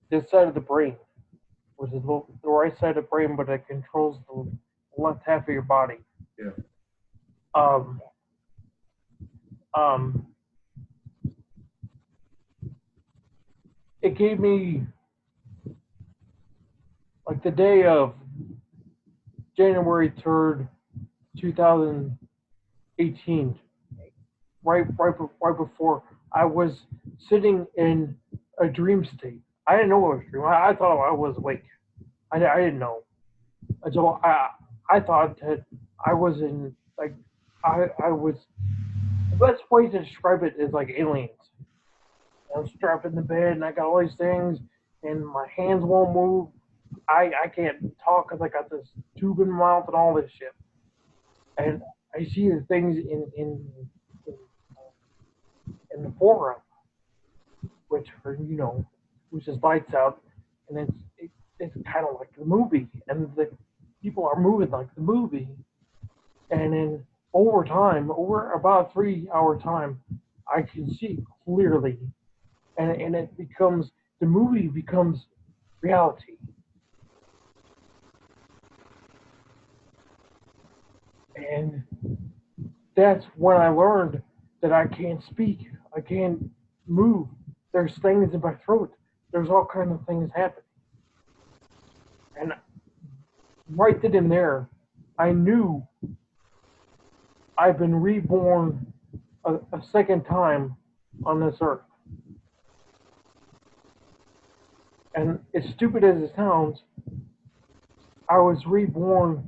This side of the brain which is the right side of the brain, but it controls the left half of your body. Yeah. It gave me, like, the day of January 3rd, 2018, right before, I was sitting in a dream state. I didn't know it was a dream. I thought I was awake. I didn't know. So I thought that I was in, like, I was, the best way to describe it is like aliens. I'm strapped in the bed and I got all these things and my hands won't move. I can't talk because I got this tube in my mouth and all this shit. And I see the things in the foreground, which are, which is lights out, and it's kind of like the movie, and the people are moving like the movie. And then over time, over about a 3 hour time, I can see clearly, and it becomes, the movie becomes reality. And that's when I learned that I can't speak, I can't move. There's things in my throat. There's all kinds of things happening. And right then and there, I knew I've been reborn a second time on this earth. And as stupid as it sounds, I was reborn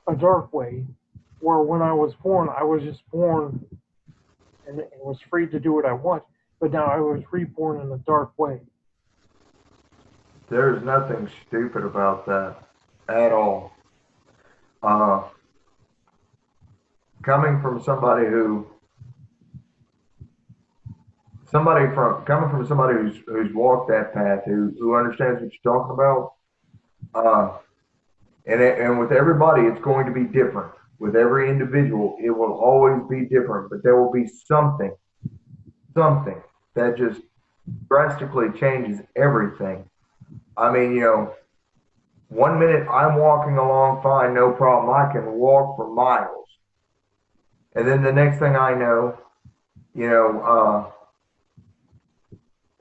a dark way, where when I was born, I was just born and was free to do what I want. But now I was reborn in a dark way. There's nothing stupid about that at all. Coming from somebody who's walked that path, who understands what you're talking about, and with everybody, it's going to be different. With every individual, it will always be different, but there will be something that just drastically changes everything. I mean, 1 minute I'm walking along fine, no problem. I can walk for miles. And then the next thing I know,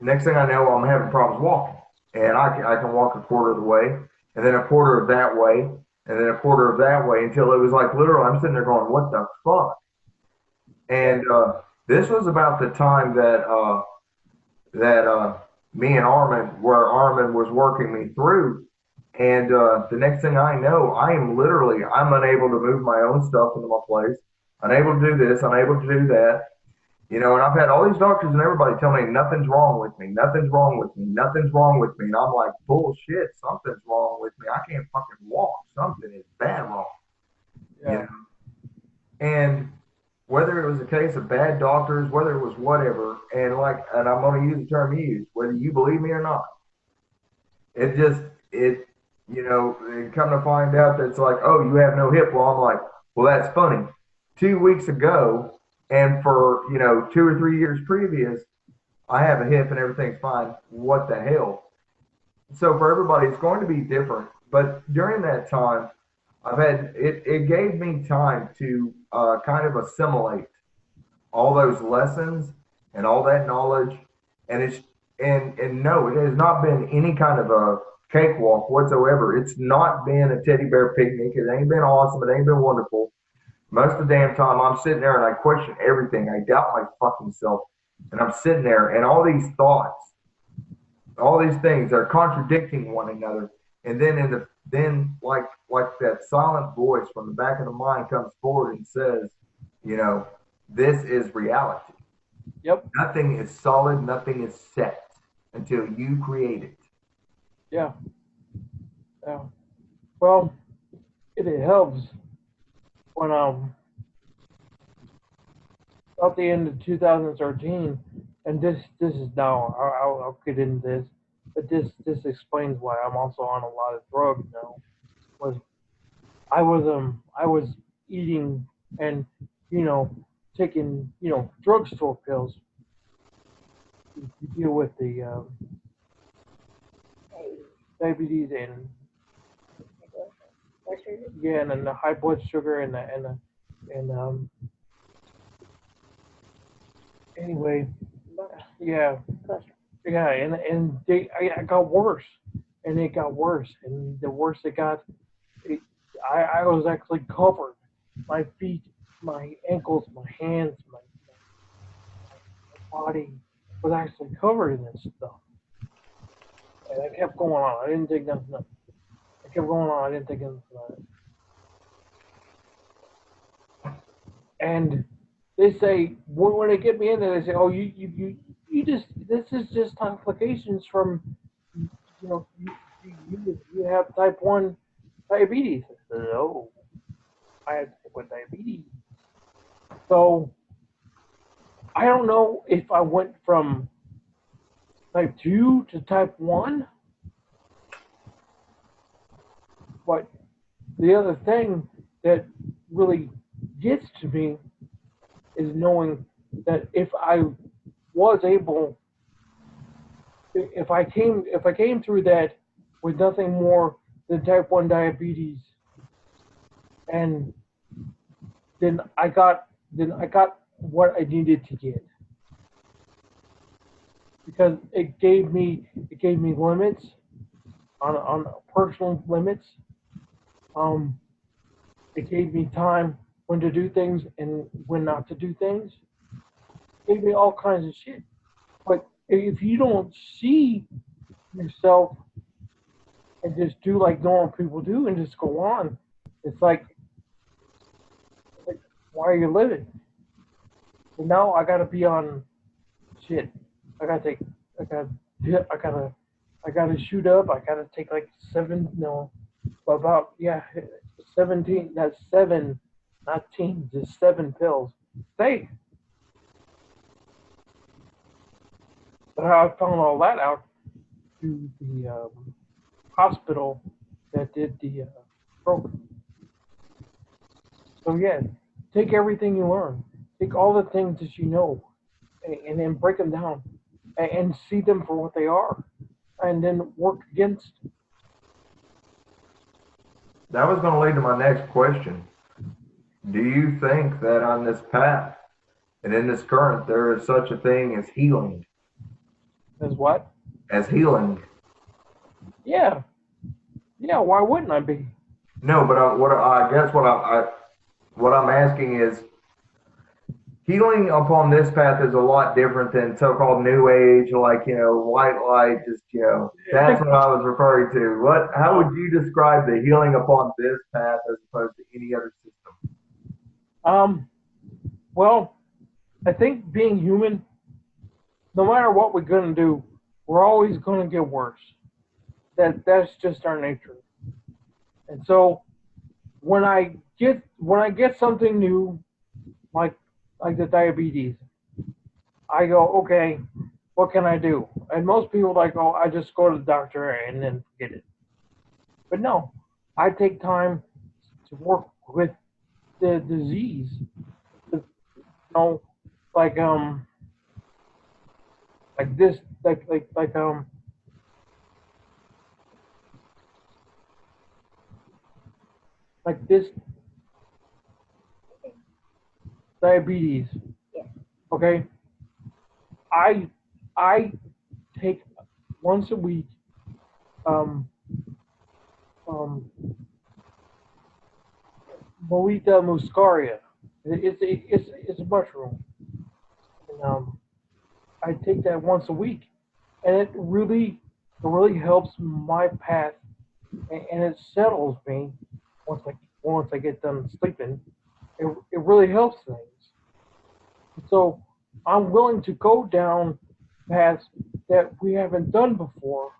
I'm having problems walking. And I can walk a quarter of the way, and then a quarter of that way, and then a quarter of that way, until it was like literally I'm sitting there going, what the fuck? And this was about the time that me and Ahriman, where Ahriman was working me through. And the next thing I know, I'm unable to move my own stuff into my place, unable to do this, unable to do that. And I've had all these doctors and everybody tell me nothing's wrong with me, nothing's wrong with me, nothing's wrong with me. And I'm like, bullshit, something's wrong with me. I can't fucking walk. Something is bad wrong. Yeah. And whether it was a case of bad doctors, whether it was whatever, and I'm going to use the term you use, whether you believe me or not, and come to find out that it's like, oh, you have no hip. Well, I'm like, well, that's funny. 2 weeks ago, and for 2 or 3 years previous, I have a hip and everything's fine. What the hell? So for everybody, it's going to be different. But during that time, it gave me time to kind of assimilate all those lessons and all that knowledge. And no, it has not been any kind of a cakewalk whatsoever. It's not been a teddy bear picnic. It ain't been awesome. It ain't been wonderful. Most of the damn time I'm sitting there and I question everything. I doubt my fucking self. And I'm sitting there and all these thoughts, all these things are contradicting one another. And then like that silent voice from the back of the mind comes forward and says, this is reality. Yep. Nothing is solid, nothing is set until you create it. Yeah. Yeah. Well, it helps when at the end of 2013, and this is now I'll get into this, but this explains why I'm also on a lot of drugs now. I was eating and taking drugstore pills to deal with the diabetes and yeah, and then the high blood sugar and anyway, yeah, and I got worse, and it got worse, and the worse it got, I was actually covered, my feet, my ankles, my hands, my body was actually covered in this stuff, and I kept going on. I didn't take nothing. I kept going on. I didn't take nothing on it. And they say when they get me in there, they say, "Oh, you just this is just complications from you have type 1 diabetes." I said, "No, I have type 1 diabetes." So I don't know if I went from type 2 to type 1, but the other thing that really gets to me is knowing that if I was able, if I came through that with nothing more than type 1 diabetes, and then I got what I needed to get, because it gave me limits on personal limits. It gave me time when to do things and when not to do things. It gave me all kinds of shit. But if you don't see yourself and just do like normal people do and just go on, it's like why are you living? And now I gotta be on shit. I gotta shoot up. I gotta take like 17. That's 7, not teens. Just 7 pills. Hey, but I found all that out through the hospital that did the program. So yeah, take everything you learn. Take all the things that you know, and then break them down, and see them for what they are, and then work against. That was going to lead to my next question. Do you think that on this path and in this current there is such a thing as healing? As what? As healing. Yeah. Yeah, why wouldn't I be? No, but I guess what I'm asking is, healing upon this path is a lot different than so-called New Age, like white light. Just that's what I was referring to. How would you describe the healing upon this path as opposed to any other system? Well, I think being human, no matter what we're gonna do, we're always gonna get worse. That's just our nature. And so when I get something new, like the diabetes, I go, okay, what can I do? And most people like, oh, I just go to the doctor and then forget it. But no, I take time to work with the disease. Like this, like this diabetes. Okay, I take once a week Molita muscaria. It's a mushroom, and I take that once a week, and it really helps my path, and it settles me once I get done sleeping. It really helps things. So I'm willing to go down paths that we haven't done before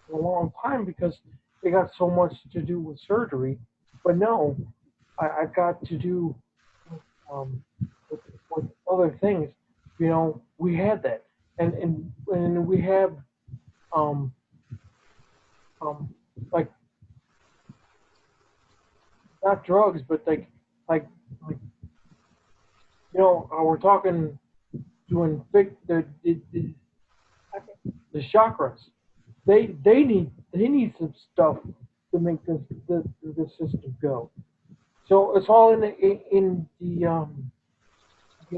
in a long time because they got so much to do with surgery. But no, I got to do with other things. We had that, and we have like not drugs, but like we're talking doing the chakras. they need some stuff to make the system go. So it's all in the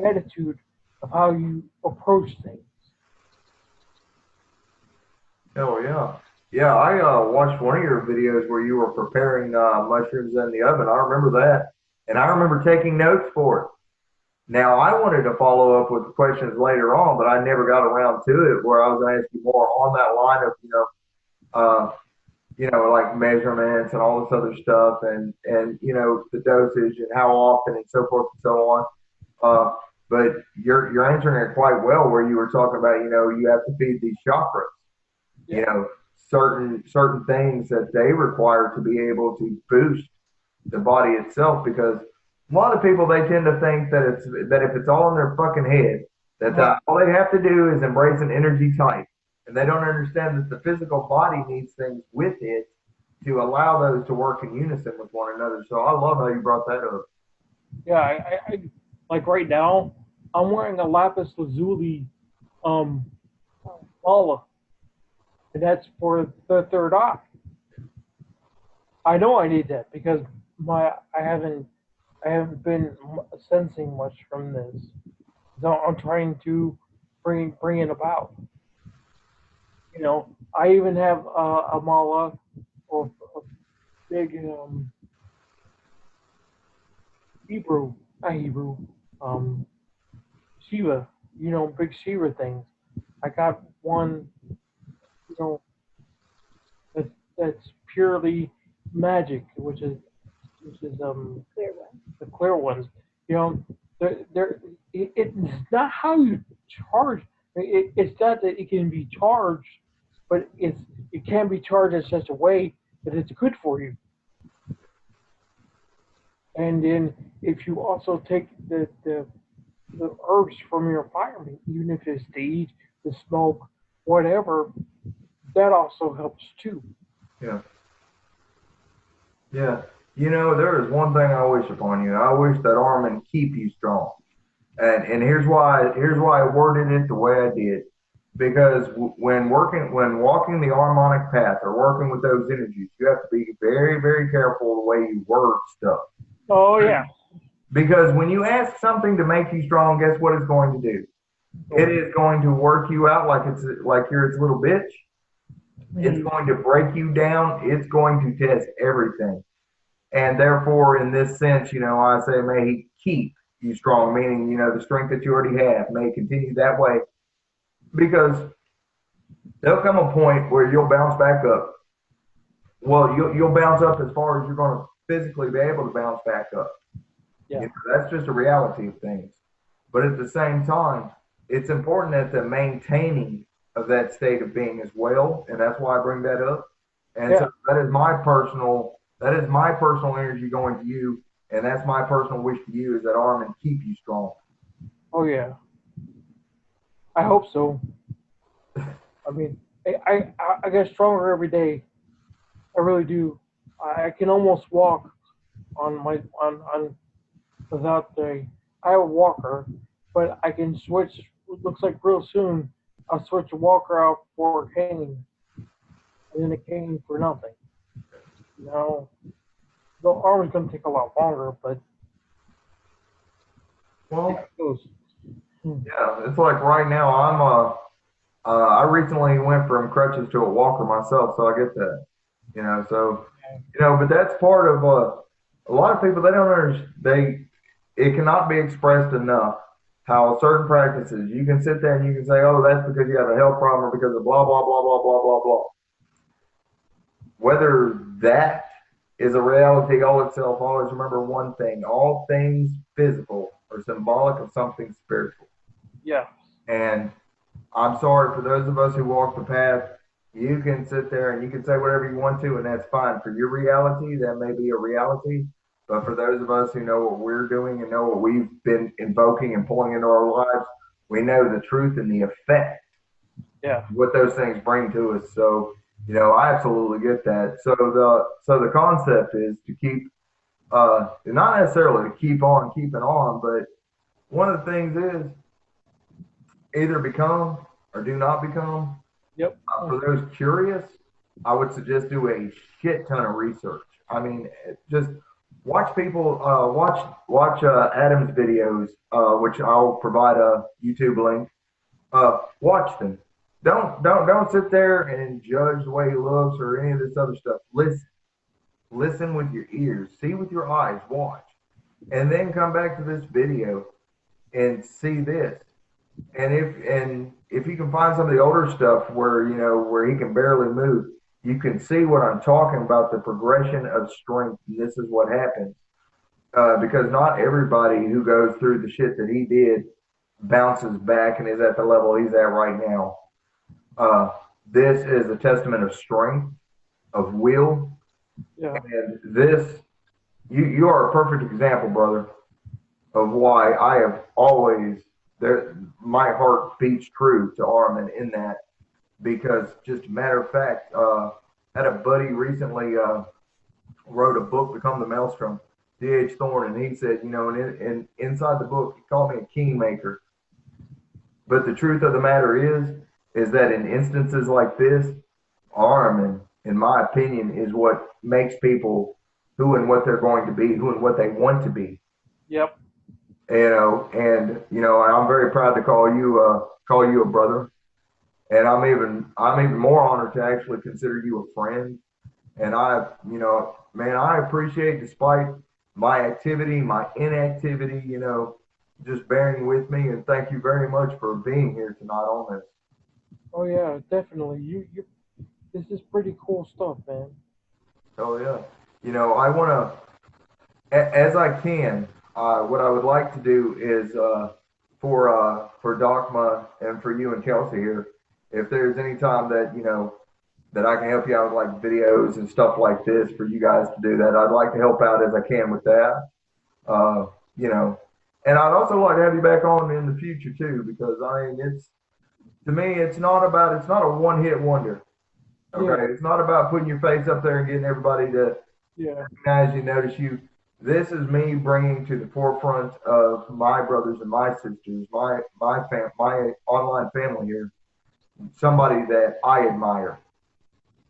attitude of how you approach things. Oh yeah, yeah. I watched one of your videos where you were preparing mushrooms in the oven. I remember that, and I remember taking notes for it. Now I wanted to follow up with questions later on, but I never got around to it. Where I was going to ask you more on that line of like measurements and all this other stuff, and the dosage and how often and so forth and so on. Uh, but you're answering it quite well, where you were talking about you have to feed these chakras, you Yeah. know certain things that they require to be able to boost the body itself, because a lot of people, they tend to think that if it's all in their fucking head, that all they have to do is embrace an energy type, and they don't understand that the physical body needs things with it to allow those to work in unison with one another. So I love how you brought that up. Yeah, I like right now, I'm wearing a lapis lazuli um mala, and that's for the third eye. I know I need that because I haven't been sensing much from this. So I'm trying to bring it about. I even have a mala or a big Hebrew, not Hebrew, um, Shiva, big Shiva things. I got one, you know, that that's purely magic, which is Clear one. the clear ones. You know, it's not how you charge. It's not that it can be charged, but it can be charged in such a way that it's good for you. And then if you also take the herbs from your environment, even if it's the heat, the smoke, whatever, that also helps too. Yeah. Yeah. There is one thing I wish upon you. I wish that Armin keep you strong. And here's why I worded it the way I did. Because when walking the harmonic path or working with those energies, you have to be very, very careful the way you word stuff. Oh yeah. Because when you ask something to make you strong, guess what it's going to do? It is going to work you out like you're its little bitch. It's going to break you down. It's going to test everything. And therefore, in this sense, I say, may he keep you strong, meaning, the strength that you already have, may continue that way. Because there'll come a point where you'll bounce back up. Well, you'll bounce up as far as you're going to physically be able to bounce back up. Yeah. That's just a reality of things. But at the same time, it's important that the maintaining of that state of being as well, and that's why I bring that up. And so that is my personal energy going to you, and that's my personal wish to you, is that Armin keep you strong. Oh yeah. I hope so. I mean, I get stronger every day. I really do. I can almost walk on without the. I have a walker, but I can switch. It looks like real soon I'll switch a walker out for a cane, and then a cane for nothing. No, the arm is going to take a lot longer, but Well, it goes. yeah, it's like right now I recently went from crutches to a walker myself, so I get that. So but that's part of a lot of people, they don't understand. It cannot be expressed enough how certain practices, you can sit there and you can say, oh, that's because you have a health problem or because of blah blah blah blah blah blah blah. Whether that is a reality all itself, always remember one thing: all things physical are symbolic of something spiritual. Yeah. And I'm sorry for those of us who walk the path. You can sit there and you can say whatever you want to, and that's fine. For your reality, that may be a reality. But for those of us who know what we're doing and know what we've been invoking and pulling into our lives, we know the truth and the effect, Yeah. what those things bring to us. So, I absolutely get that. So the concept is to keep, not necessarily to keep on keeping on, but one of the things is either become or do not become. Yep. For those curious, I would suggest do a shit ton of research. I mean, just watch people watch Adam's videos, which I'll provide a YouTube link. Watch them. Don't sit there and judge the way he looks or any of this other stuff. Listen with your ears, see with your eyes, watch, and then come back to this video and see this. And if you can find some of the older stuff where where he can barely move, you can see what I'm talking about, the progression of strength. And this is what happens because not everybody who goes through the shit that he did bounces back and is at the level he's at right now. This is a testament of strength, of will, and this you are a perfect example, brother, of why I have always my heart beats true to Ahriman in that, because just a matter of fact, had a buddy recently wrote a book, Become the Maelstrom, D.H. Thorne, and he said, and inside the book, he called me a kingmaker. But the truth of the matter is that in instances like this, Ahriman, in my opinion, is what makes people who and what they're going to be, who and what they want to be. Yep. And I'm very proud to call you a brother, and I'm even more honored to actually consider you a friend. And I appreciate, despite my activity, my inactivity, just bearing with me, and thank you very much for being here tonight on this. Oh yeah, definitely. You this is pretty cool stuff, man. Oh yeah. I want to, as I can, what I would like to do is for Dakhma and for you and Kelsey here, if there's any time that that I can help you out with like videos and stuff like this for you guys to do that, I'd like to help out as I can with that. And I'd also like to have you back on in the future too, because to me, it's not a one-hit wonder. Okay, yeah. It's not about putting your face up there and getting everybody to recognize you, notice you. This is me bringing to the forefront of my brothers and my sisters, my online family here, somebody that I admire.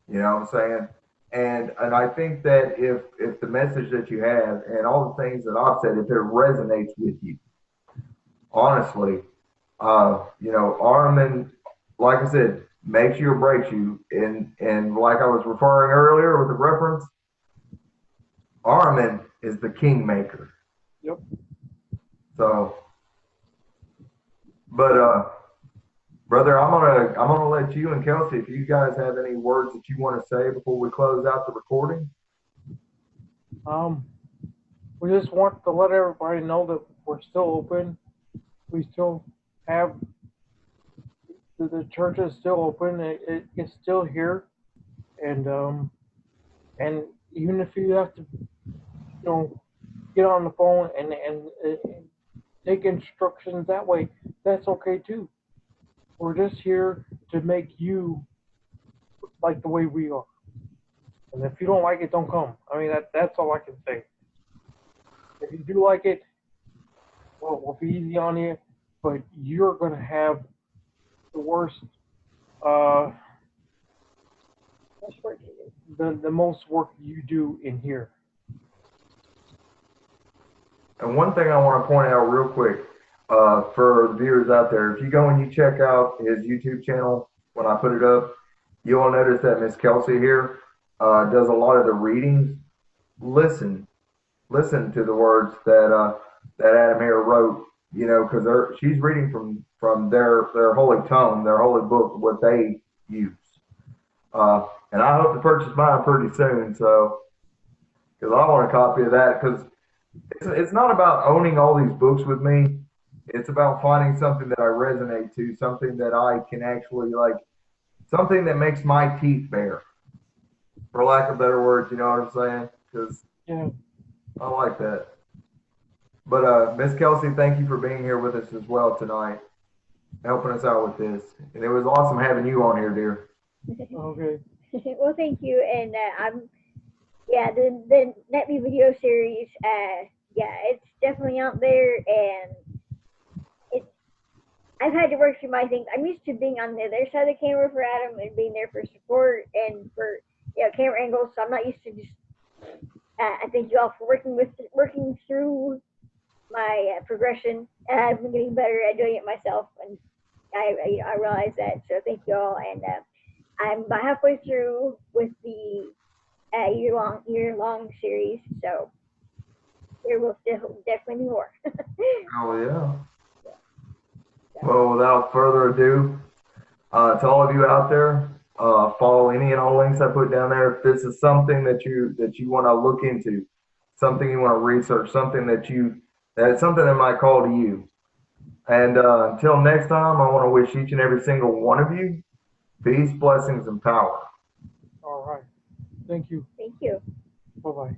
You know what I'm saying? And I think that if the message that you have and all the things that I've said, if it resonates with you, honestly, Ahriman, like I said, makes you or breaks you. And like I was referring earlier with the reference, Ahriman is the kingmaker. Yep. So, but brother, I'm gonna let you and Kelsey, if you guys have any words that you want to say before we close out the recording. We just want to let everybody know that we're still open. We still have the church is still open. It's still here, and even if you have to, get on the phone and take instructions that way, that's okay too. We're just here to make you like the way we are. And if you don't like it, don't come. I mean, that's all I can say. If you do like it, well, we'll be easy on you, but you're going to have the worst, the most work you do in here. And one thing I want to point out real quick for the viewers out there, if you go and you check out his YouTube channel when I put it up, you'll notice that Miss Kelsey here does a lot of the readings. Listen to the words that Adam here wrote, because she's reading from their holy tome, their holy book, what they use. And I hope to purchase mine pretty soon, so because I want a copy of that, because it's not about owning all these books with me. It's about finding something that I resonate to, something that I can actually like, something that makes my teeth bare, for lack of better words. You know what I'm saying? Because I like that. But Miss Kelsey, thank you for being here with us as well tonight, helping us out with this. And it was awesome having you on here, dear. Okay. Well, thank you. And the NetMe video series, it's definitely out there, and I've had to work through my things. I'm used to being on the other side of the camera for Adam and being there for support and for camera angles. So I'm not used to just. I thank you all for working through my progression. I've been getting better at doing it myself, and I realize that. So thank you all, and I'm about halfway through with the year long series. So there will definitely be more. Oh yeah. Well, without further ado, to all of you out there, follow any and all links I put down there. If this is something that you want to look into, something you want to research, something that might call to you. And until next time, I want to wish each and every single one of you peace, blessings, and power. All right. Thank you. Thank you. Bye-bye.